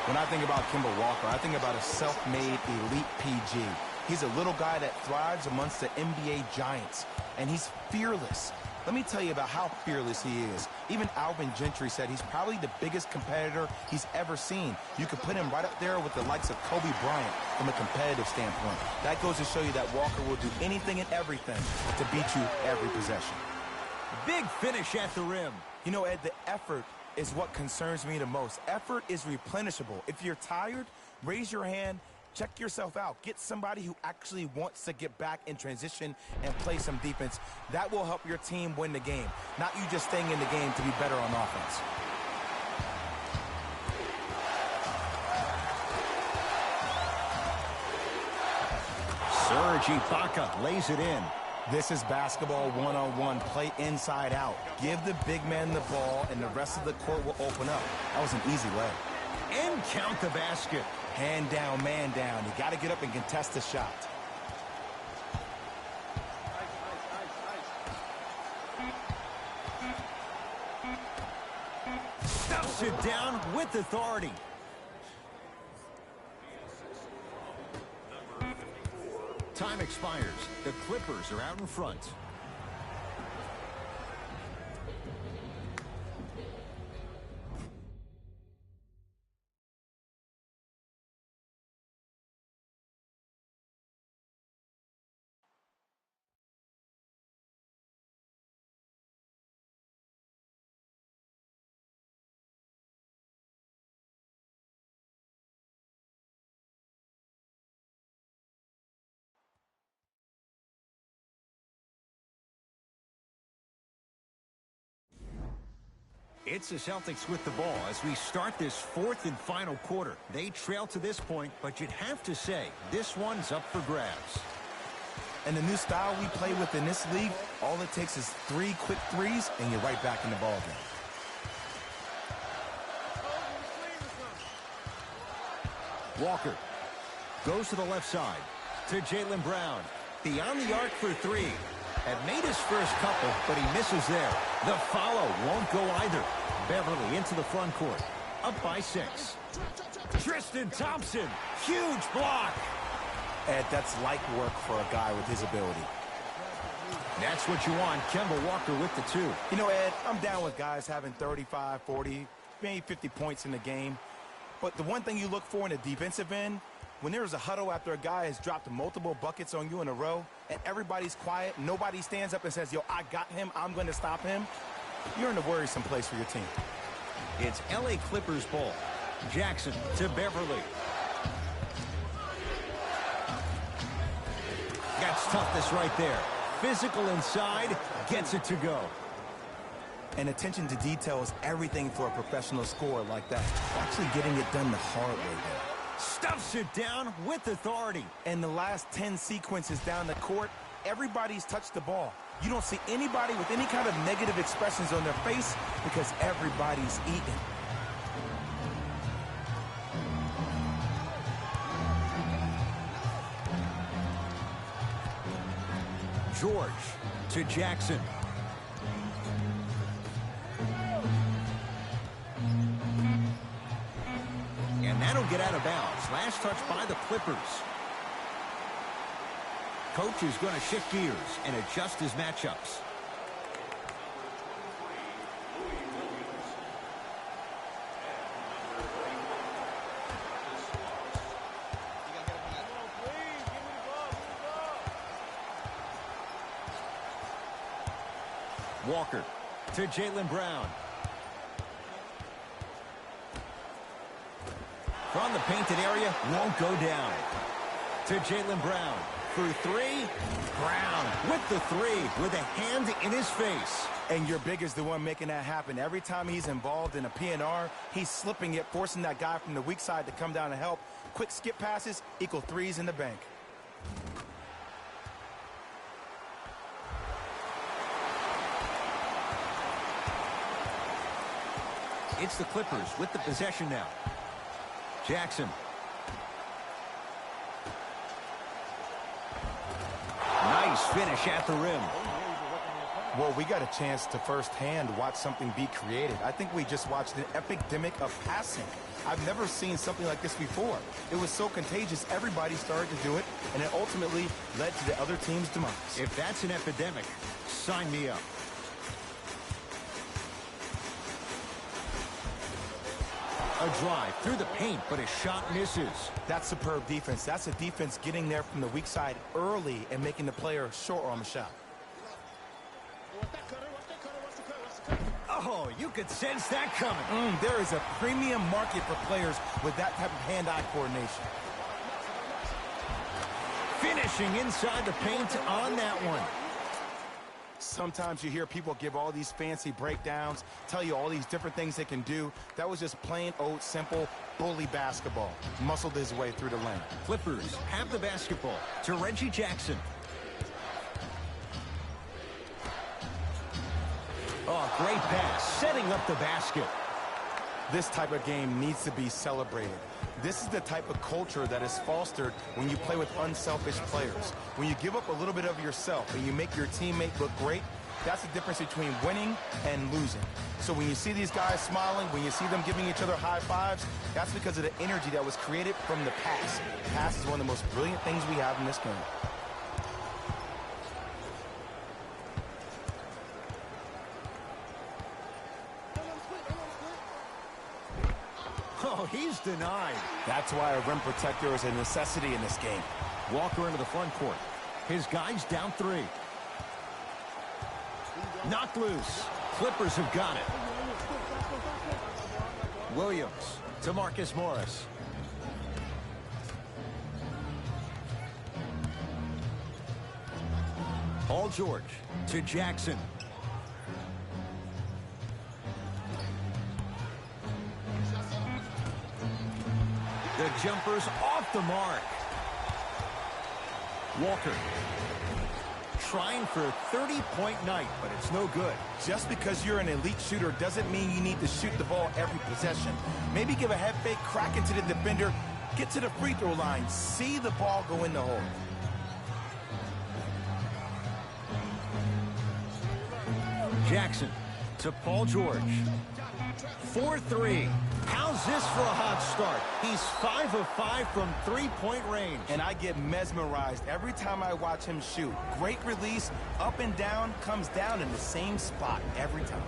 When I think about Kemba Walker, I think about a self-made elite PG. He's a little guy that thrives amongst the NBA giants, and he's fearless. Let me tell you about how fearless he is. Even Alvin Gentry said he's probably the biggest competitor he's ever seen. You could put him right up there with the likes of Kobe Bryant from a competitive standpoint. That goes to show you that Walker will do anything and everything to beat you every possession. Big finish at the rim. You know, Ed, the effort is what concerns me the most. Effort is replenishable. If you're tired, raise your hand, check yourself out. Get somebody who actually wants to get back in transition and play some defense. That will help your team win the game, not you just staying in the game to be better on offense. Serge Ibaka lays it in. This is basketball one-on-one. Play inside out. Give the big man the ball, and the rest of the court will open up. That was an easy way. And count the basket. Hand down, man down. You got to get up and contest the shot. Stuffs it down with authority. Time expires. The Clippers are out in front. It's the Celtics with the ball as we start this fourth and final quarter. They trail to this point, but you'd have to say this one's up for grabs. And the new style we play with in this league, all it takes is 3 quick threes, and you're right back in the ballgame. Walker goes to the left side to Jaylen Brown. Beyond the arc for 3. Had made his first couple, but he misses there. The follow won't go either. Beverly into the front court. Up by 6. Tristan Thompson. Huge block. Ed, that's light work for a guy with his ability. That's what you want. Kemba Walker with the 2. You know, Ed, I'm down with guys having 35, 40, maybe 50 points in the game. But the one thing you look for in the defensive end, when there's a huddle after a guy has dropped multiple buckets on you in a row, and everybody's quiet, nobody stands up and says, yo, I got him, I'm going to stop him, you're in a worrisome place for your team. It's LA Clippers ball. Jackson to Beverly. Got toughness right there. Physical inside, gets it to go. And attention to detail is everything for a professional scorer like that. Actually getting it done the hard way there. Stuffs it down with authority. And the last 10 sequences down the court, everybody's touched the ball. You don't see anybody with any kind of negative expressions on their face because everybody's eating. George to Jackson. And that'll get out of bounds. Last touch by the Clippers. Coach is going to shift gears and adjust his matchups. Walker to Jaylen Brown. From the painted area, won't go down. To Jaylen Brown. For 3, Brown with the 3 with a hand in his face. And your big is the one making that happen. Every time he's involved in a PNR, he's slipping it, forcing that guy from the weak side to come down and help. Quick skip passes equal 3s in the bank. It's the Clippers with the possession now. Jackson. Nice finish at the rim. Well, we got a chance to firsthand watch something be created. I think we just watched an epidemic of passing. I've never seen something like this before. It was so contagious, everybody started to do it, and it ultimately led to the other team's demise. If that's an epidemic, sign me up. A drive through the paint, but his shot misses. That's superb defense. That's a defense getting there from the weak side early and making the player short on the shot. Oh, you could sense that coming. There is a premium market for players with that type of hand-eye coordination. Finishing inside the paint on that one. Sometimes you hear people give all these fancy breakdowns, tell you all these different things they can do. That was just plain old simple bully basketball. Muscled his way through the lane. Clippers have the basketball to Reggie Jackson. Oh, great pass, setting up the basket. This type of game needs to be celebrated. This is the type of culture that is fostered when you play with unselfish players. When you give up a little bit of yourself and you make your teammate look great, that's the difference between winning and losing. So when you see these guys smiling, when you see them giving each other high fives, that's because of the energy that was created from the pass. Pass is one of the most brilliant things we have in this game. Oh, he's denied. That's why a rim protector is a necessity in this game. Walker into the front court. His guy's down 3. Knocked loose. Clippers have got it. Williams to Marcus Morris. Paul George to Jackson. The jumper's off the mark. Walker trying for a 30-point night, but it's no good. Just because you're an elite shooter doesn't mean you need to shoot the ball every possession. Maybe give a head fake, crack into the defender, get to the free throw line, see the ball go in the hole. Jackson to Paul George. 4-3. How's this for a hot start? He's 5 of 5 from three-point range. And I get mesmerized every time I watch him shoot. Great release, up and down, comes down in the same spot every time.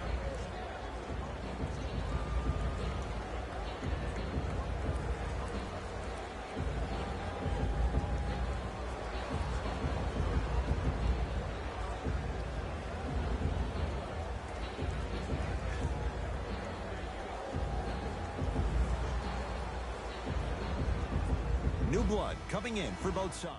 New blood coming in for both sides.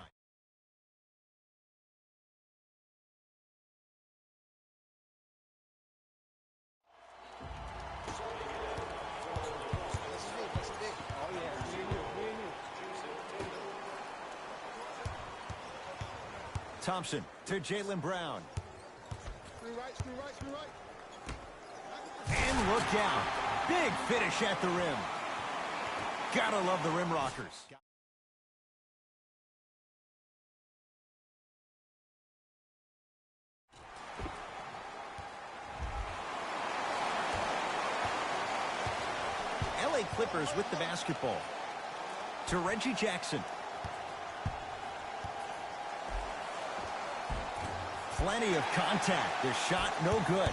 Thompson to Jaylen Brown. And look out. Big finish at the rim. Gotta love the rim rockers. LA Clippers with the basketball. To Reggie Jackson. Plenty of contact. The shot no good.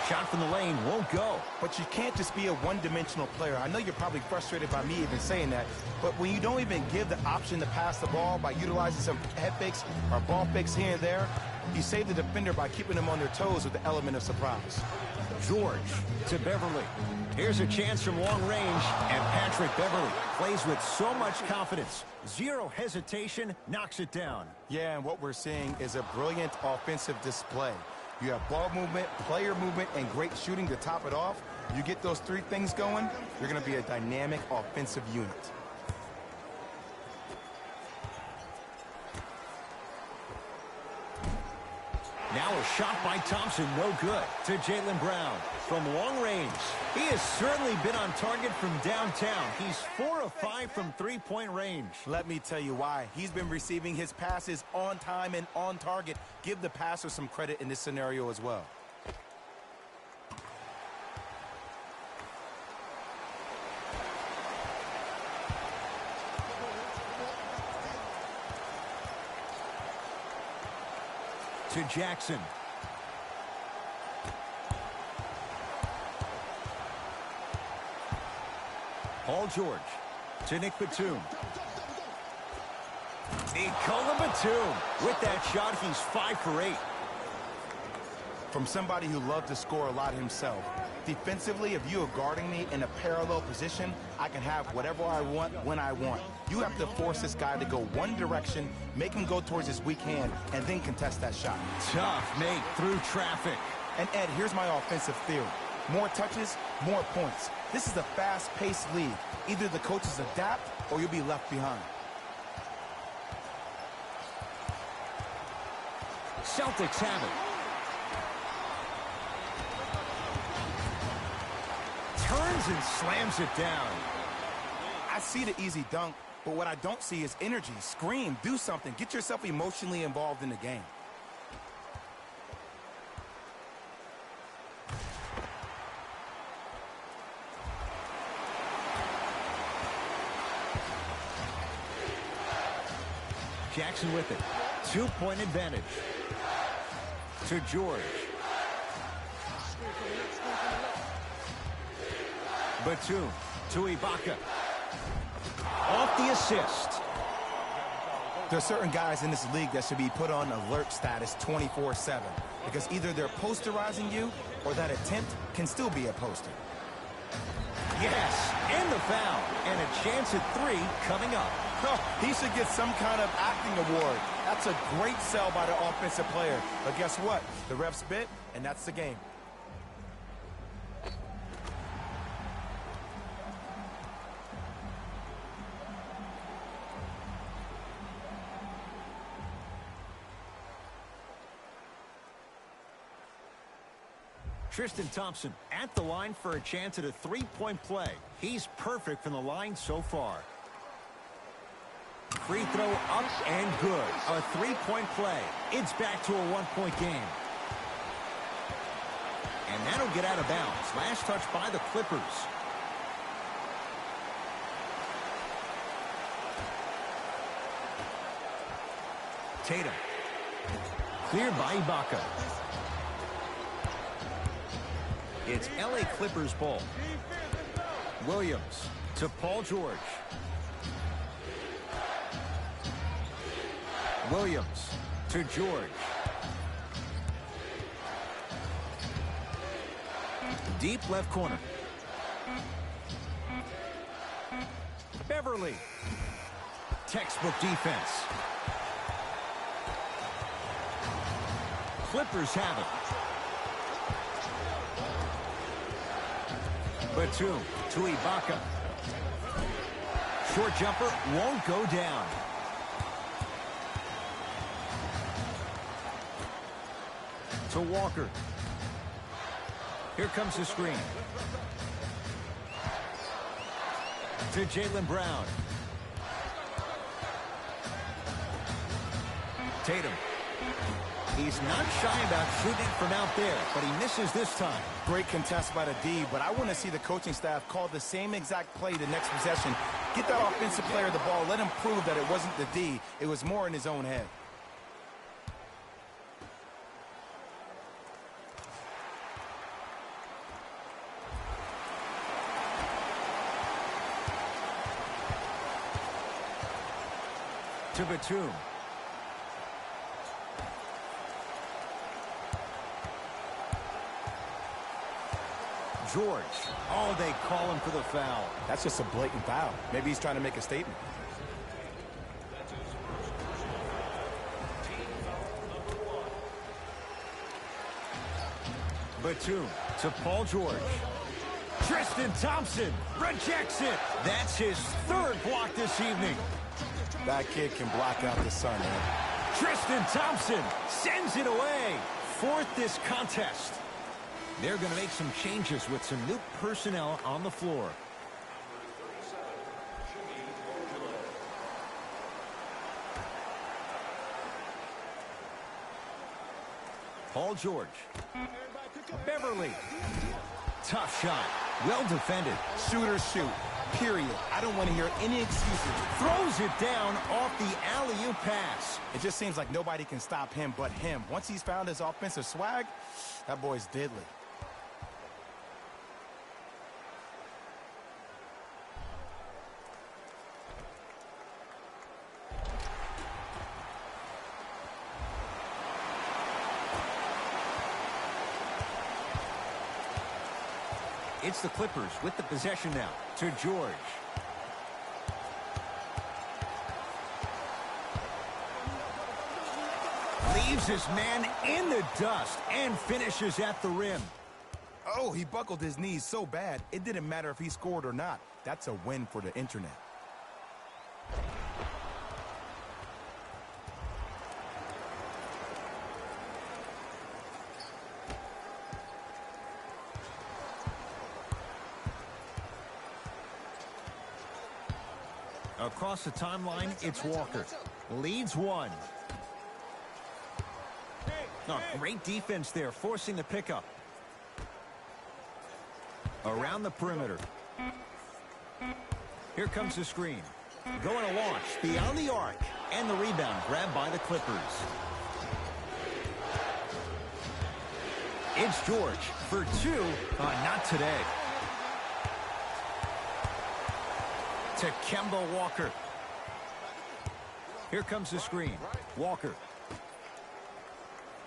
Shot from the lane won't go. But you can't just be a one-dimensional player. I know you're probably frustrated by me even saying that, but when you don't even give the option to pass the ball by utilizing some head fakes or ball fakes here and there, you save the defender by keeping them on their toes with the element of surprise. George to Beverly. Here's a chance from long range, and Patrick Beverly plays with so much confidence. Zero hesitation, knocks it down. Yeah, and what we're seeing is a brilliant offensive display. You have ball movement, player movement, and great shooting to top it off. You get those three things going, you're going to be a dynamic offensive unit. Now a shot by Thompson, no good. To Jaylen Brown from long range. He has certainly been on target from downtown. He's 4 of 5 from three-point range. Let me tell you why. He's been receiving his passes on time and on target. Give the passer some credit in this scenario as well. To Jackson. Paul George to Nick Batum. Nikola Batum. With that shot, he's 5 for 8. from somebody who loved to score a lot himself. Defensively, if you are guarding me in a parallel position, I can have whatever I want when I want. You have to force this guy to go one direction, make him go towards his weak hand, and then contest that shot. Tough make through traffic. And Ed, here's my offensive theory. More touches, more points. This is a fast-paced league. Either the coaches adapt or you'll be left behind. Celtics have it. Turns and slams it down. I see the easy dunk, but what I don't see is energy. Scream, do something. Get yourself emotionally involved in the game. Jackson with it. 2-point advantage. To George. Batum to Ibaka. Off the assist. There are certain guys in this league that should be put on alert status 24/7 because either they're posterizing you or that attempt can still be a poster. Yes, and the foul. And a chance at 3 coming up. Oh, he should get some kind of acting award. That's a great sell by the offensive player. But guess what? The refs bit, and that's the game. Tristan Thompson at the line for a chance at a 3-point play. He's perfect from the line so far. Free throw up and good. A 3-point play. It's back to a 1-point game. And that'll get out of bounds. Last touch by the Clippers. Tatum. Cleared by Ibaka. It's LA Clippers ball. Williams to Paul George. Williams to George. Deep left corner. Beverly. Textbook defense. Clippers have it. Batum to Ibaka. Short jumper won't go down. To Walker. Here comes the screen. To Jaylen Brown. Tatum. He's not shy about shooting it from out there, but he misses this time. Great contest by the D, but I want to see the coaching staff call the same exact play the next possession. Get that offensive player the ball. Let him prove that it wasn't the D. It was more in his own head. To Batum. George. Oh, they call him for the foul. That's just a blatant foul. Maybe he's trying to make a statement. Batum to Paul George. Tristan Thompson rejects it. That's his 3rd block this evening. That kid can block out the sun, man. Tristan Thompson sends it away. 4th this contest. They're going to make some changes with some new personnel on the floor. Paul George. Beverly. Tough shot. Well defended. Shoot or shoot. Period. I don't want to hear any excuses. Throws it down off the alley-oop pass. It just seems like nobody can stop him but him. Once he's found his offensive swag, that boy's deadly. It's the Clippers with the possession now to George. Leaves his man in the dust and finishes at the rim. Oh, he buckled his knees so bad, it didn't matter if he scored or not. That's a win for the internet. Across the timeline, it's Walker. Leads one. Oh, great defense there, forcing the pickup. Around the perimeter. Here comes the screen. Going to launch beyond the arc. And the rebound grabbed by the Clippers. It's George for two. Not today. To Kemba Walker. Here comes the screen. Walker.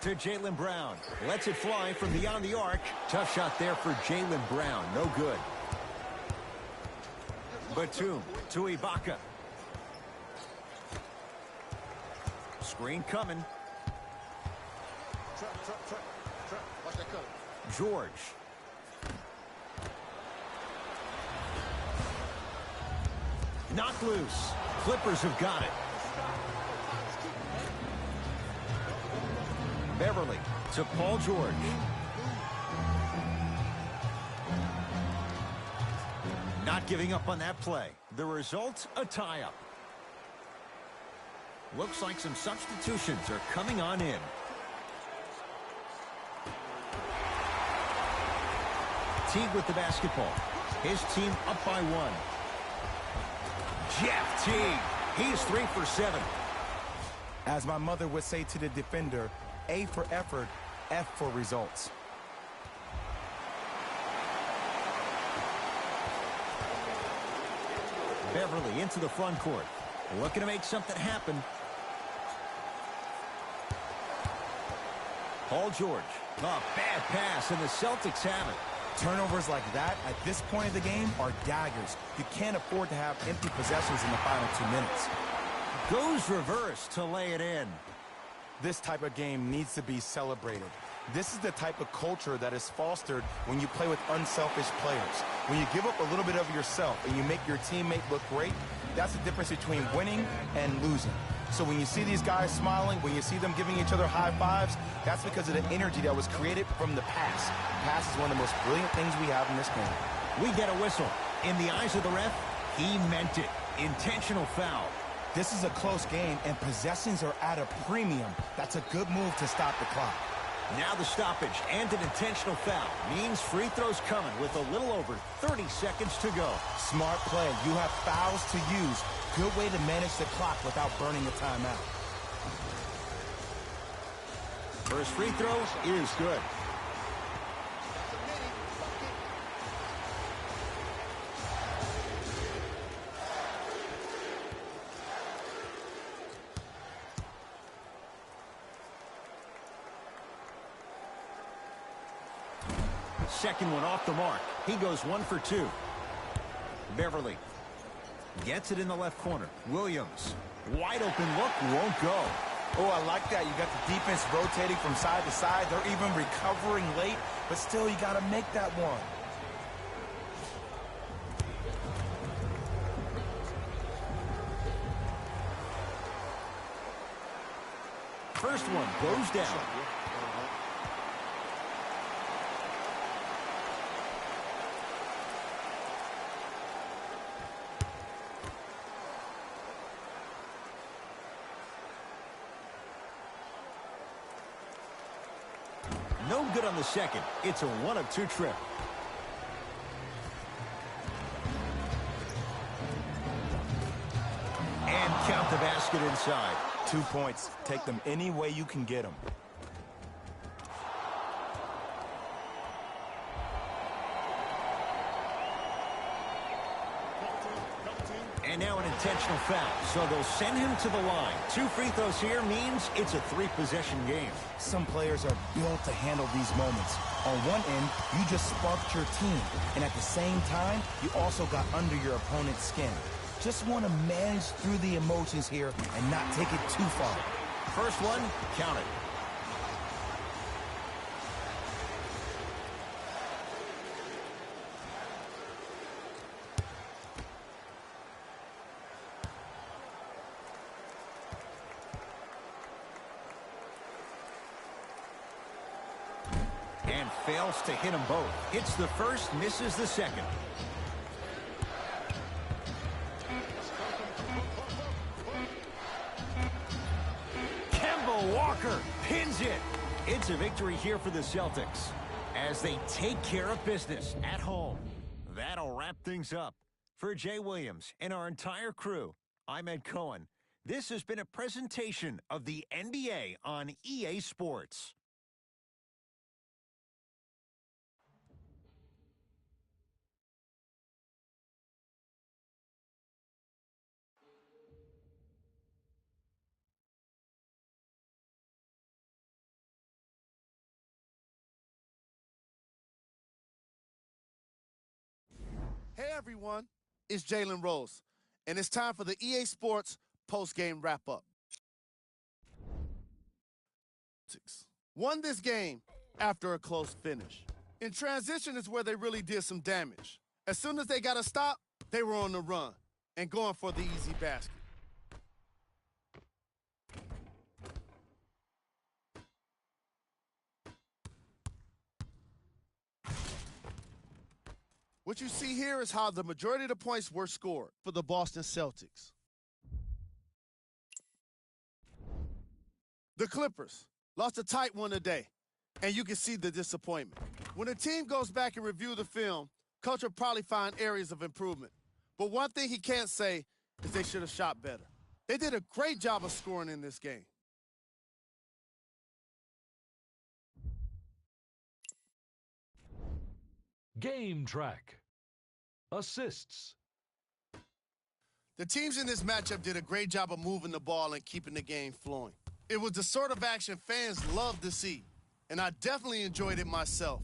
To Jaylen Brown. Lets it fly from beyond the arc. Tough shot there for Jaylen Brown. No good. Batum to Ibaka. Screen coming. George. Knocked loose. Clippers have got it. Beverly to Paul George. Not giving up on that play. The result, a tie-up. Looks like some substitutions are coming on in. Teague with the basketball. His team up by one. Jeff Teague. He's 3 for 7. As my mother would say to the defender, A for effort, F for results. Beverly into the front court. Looking to make something happen. Paul George. A bad pass, and the Celtics have it. Turnovers like that at this point of the game are daggers. You can't afford to have empty possessions in the final 2 minutes. Goes reverse to lay it in. This type of game needs to be celebrated. This is the type of culture that is fostered when you play with unselfish players. When you give up a little bit of yourself and you make your teammate look great, that's the difference between winning and losing. So when you see these guys smiling, when you see them giving each other high fives, that's because of the energy that was created from the pass. Pass is one of the most brilliant things we have in this game. We get a whistle. In the eyes of the ref, he meant it. Intentional foul. This is a close game, and possessions are at a premium. That's a good move to stop the clock. Now the stoppage and an intentional foul means free throws coming with a little over 30 seconds to go. Smart play. You have fouls to use. Good way to manage the clock without burning a timeout. First free throw is good. Second one off the mark. He goes 1 for 2. Beverly gets it in the left corner. Williams, wide open look, won't go. Oh, I like that. You got the defense rotating from side to side. They're even recovering late, but still you got to make that one. First one goes down. No good on the second. It's a 1 of 2 trip. And count the basket inside. 2 points. Take them any way you can get them. And now an intentional foul, so they'll send him to the line. 2 free throws here means it's a 3-possession game. Some players are built to handle these moments. On one end, you just sparked your team, and at the same time, you also got under your opponent's skin. Just want to manage through the emotions here and not take it too far. First one, count it. And fails to hit them both. Hits the first, misses the second. Walker pins it. It's a victory here for the Celtics as they take care of business at home. That'll wrap things up. For Jay Williams and our entire crew, I'm Ed Cohen. This has been a presentation of the NBA on EA Sports. Hey everyone, it's Jalen Rose, and it's time for the EA Sports post-game wrap-up. Won this game after a close finish. In transition is where they really did some damage. As soon as they got a stop, they were on the run and going for the easy basket. What you see here is how the majority of the points were scored for the Boston Celtics. The Clippers lost a tight one today, and you can see the disappointment. When a team goes back and review the film, coach will probably find areas of improvement. But one thing he can't say is they should have shot better. They did a great job of scoring in this game. Game track. Assists. The teams in this matchup did a great job of moving the ball and keeping the game flowing. It was the sort of action fans love to see, and I definitely enjoyed it myself.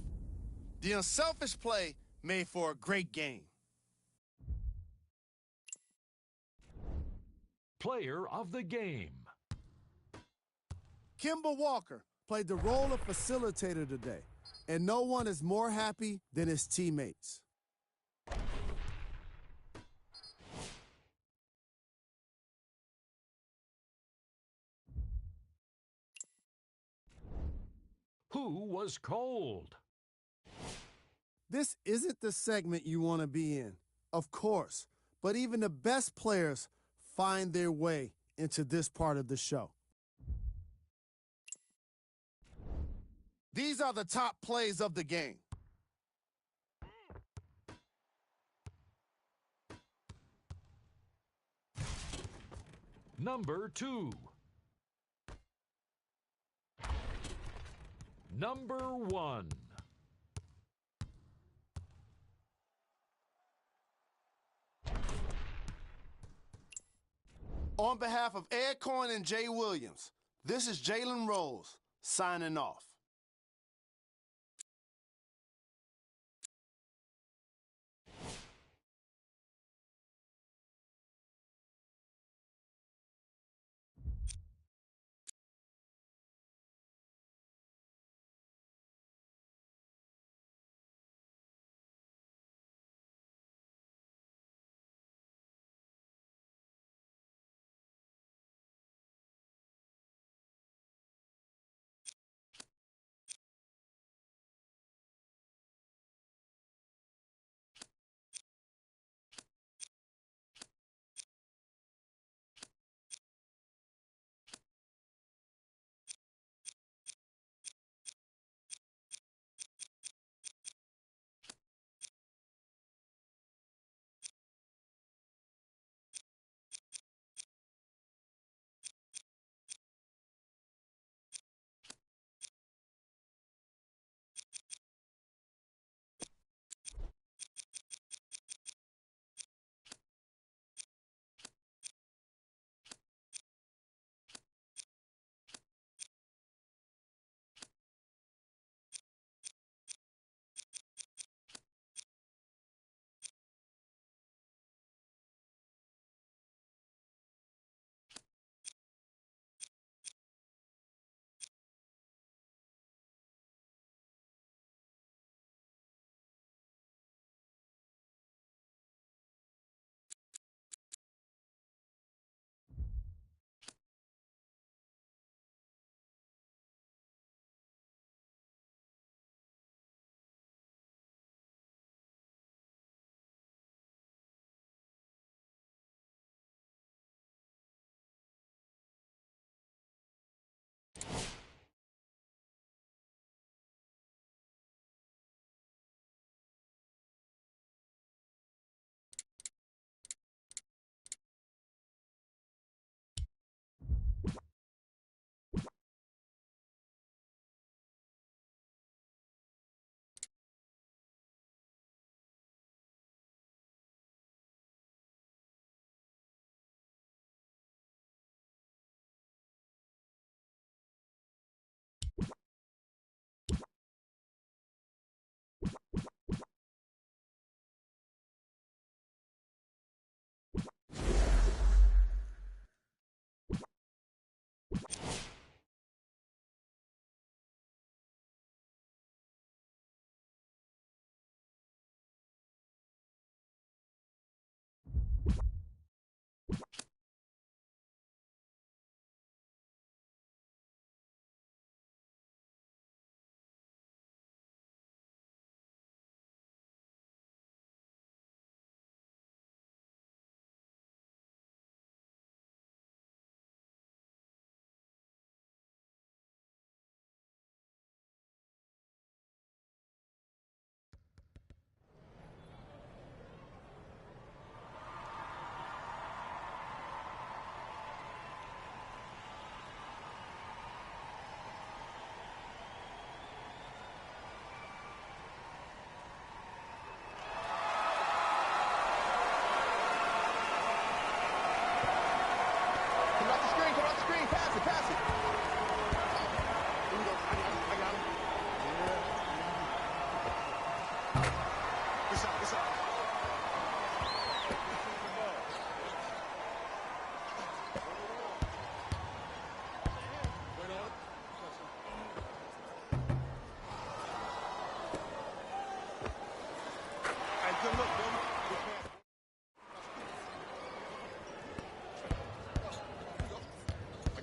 The unselfish play made for a great game. Player of the game. Kemba Walker played the role of facilitator today, and no one is more happy than his teammates. Who was cold? This isn't the segment you want to be in, of course, but even the best players find their way into this part of the show. These are the top plays of the game. Number 2. Number 1. On behalf of Ed Cohen and Jay Williams, this is Jalen Rose signing off.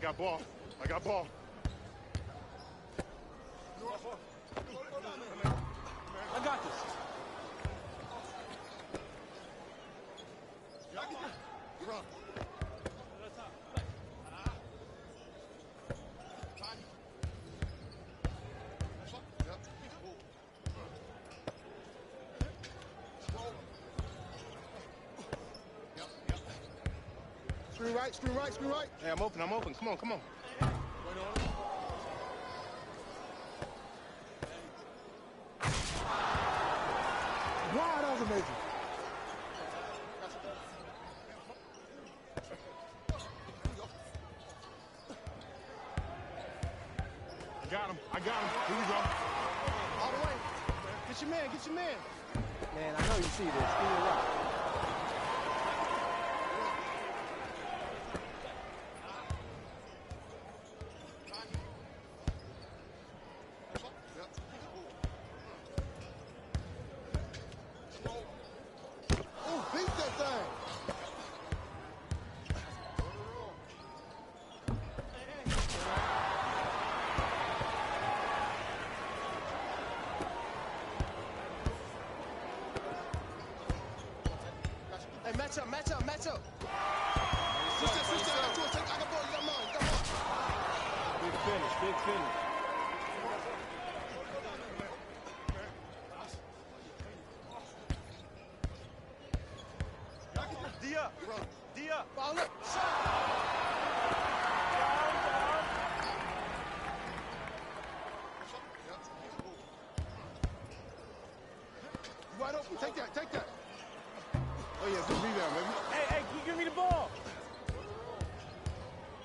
got ball. I got ball. I got this. Run. Screen right, screen right, screen right. Hey, I'm open. Come on, come on. Wow, that was amazing. I got him. Here we go. All the way. Get your man, get your man. Man, I know you see this. Give me a rock. Oh, beat that thing. Hey, match up, match up, match up. Switch that. I got ball, you got mine. Big finish, big finish. D up, D up. Ball up, You wide open. Take that. Oh, yeah, good rebound, baby. Hey, give me the ball.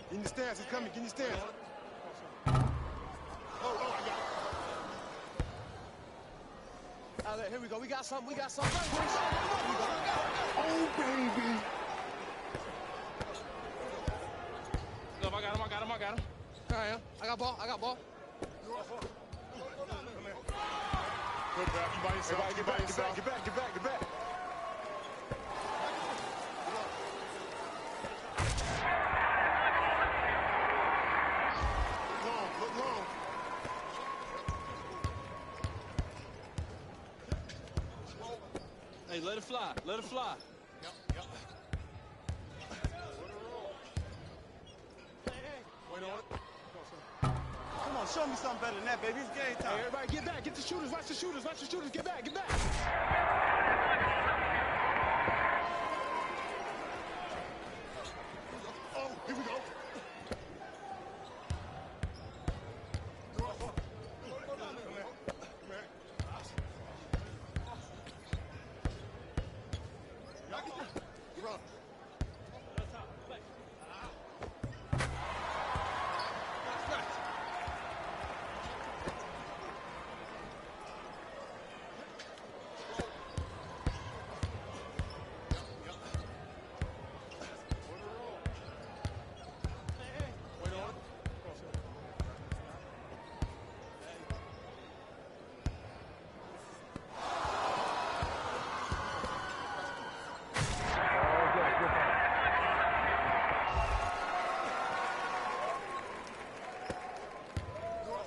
Get in the stance. It's coming. Get in the stance. Oh, I got it. All right, here we go. We got something. We got something. Oh, baby. Look, I got him. I got ball. Good, bro. You by yourself. Everybody get back. Look long. Hey, let it fly. Yep. Wait on it. Come on, show me something better than that, baby. It's game time. Hey, everybody get back. Get the shooters. Watch the shooters. Get back. Oh, here we go. Run.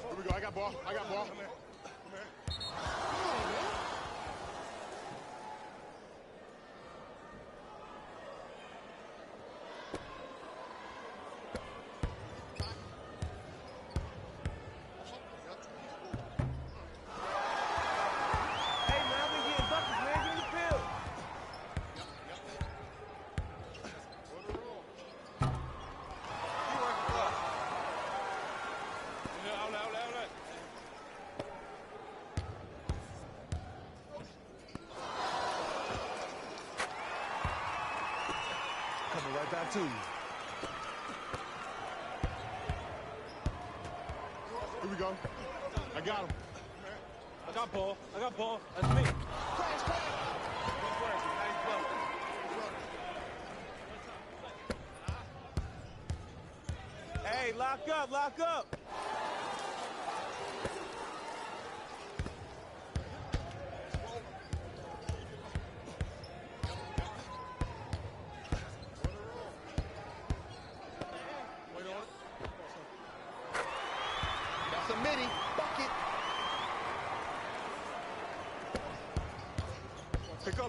Here we go. I got ball. Come here. Hey, man, I've been getting buckets, man. Get in the field. Outlet. Coming right back to you. Here we go. I got him. I got ball. That's me. Hey, lock up. Wait on it.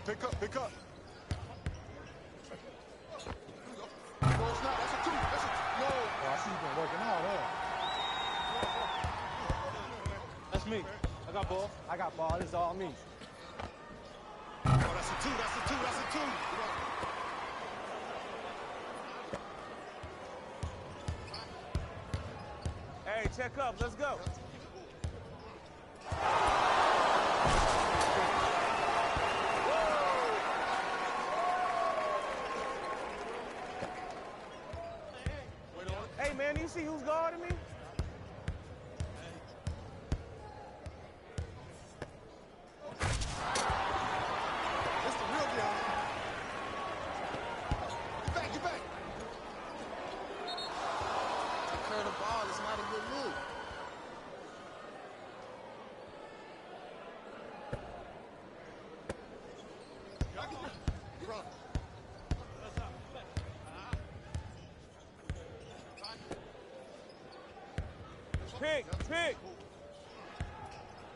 Pick up, pick up. No, it's not. That's a two. That's a no. Oh, I see you've been working out, huh? That's me. I got ball. I got ball. This is all me. Oh, that's a two. That's a two. That's a two. Hey, check up. Let's go. Hey, man, you see who's guarding me? That's the real deal. Get back, get back. Curl the ball is not a good move. Run. Pick.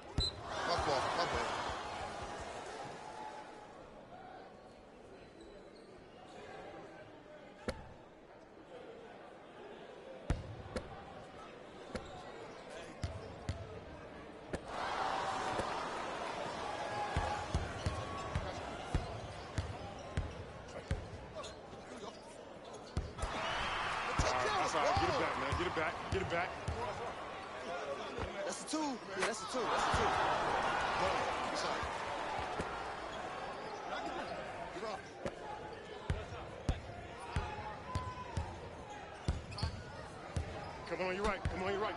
My fault, my bad. That's all right. Get it back, man. Get it back. Get it back. That's a two. Yeah, that's a two. That's a two. It's all right. Run. Come on, you're right. Come on, you're right.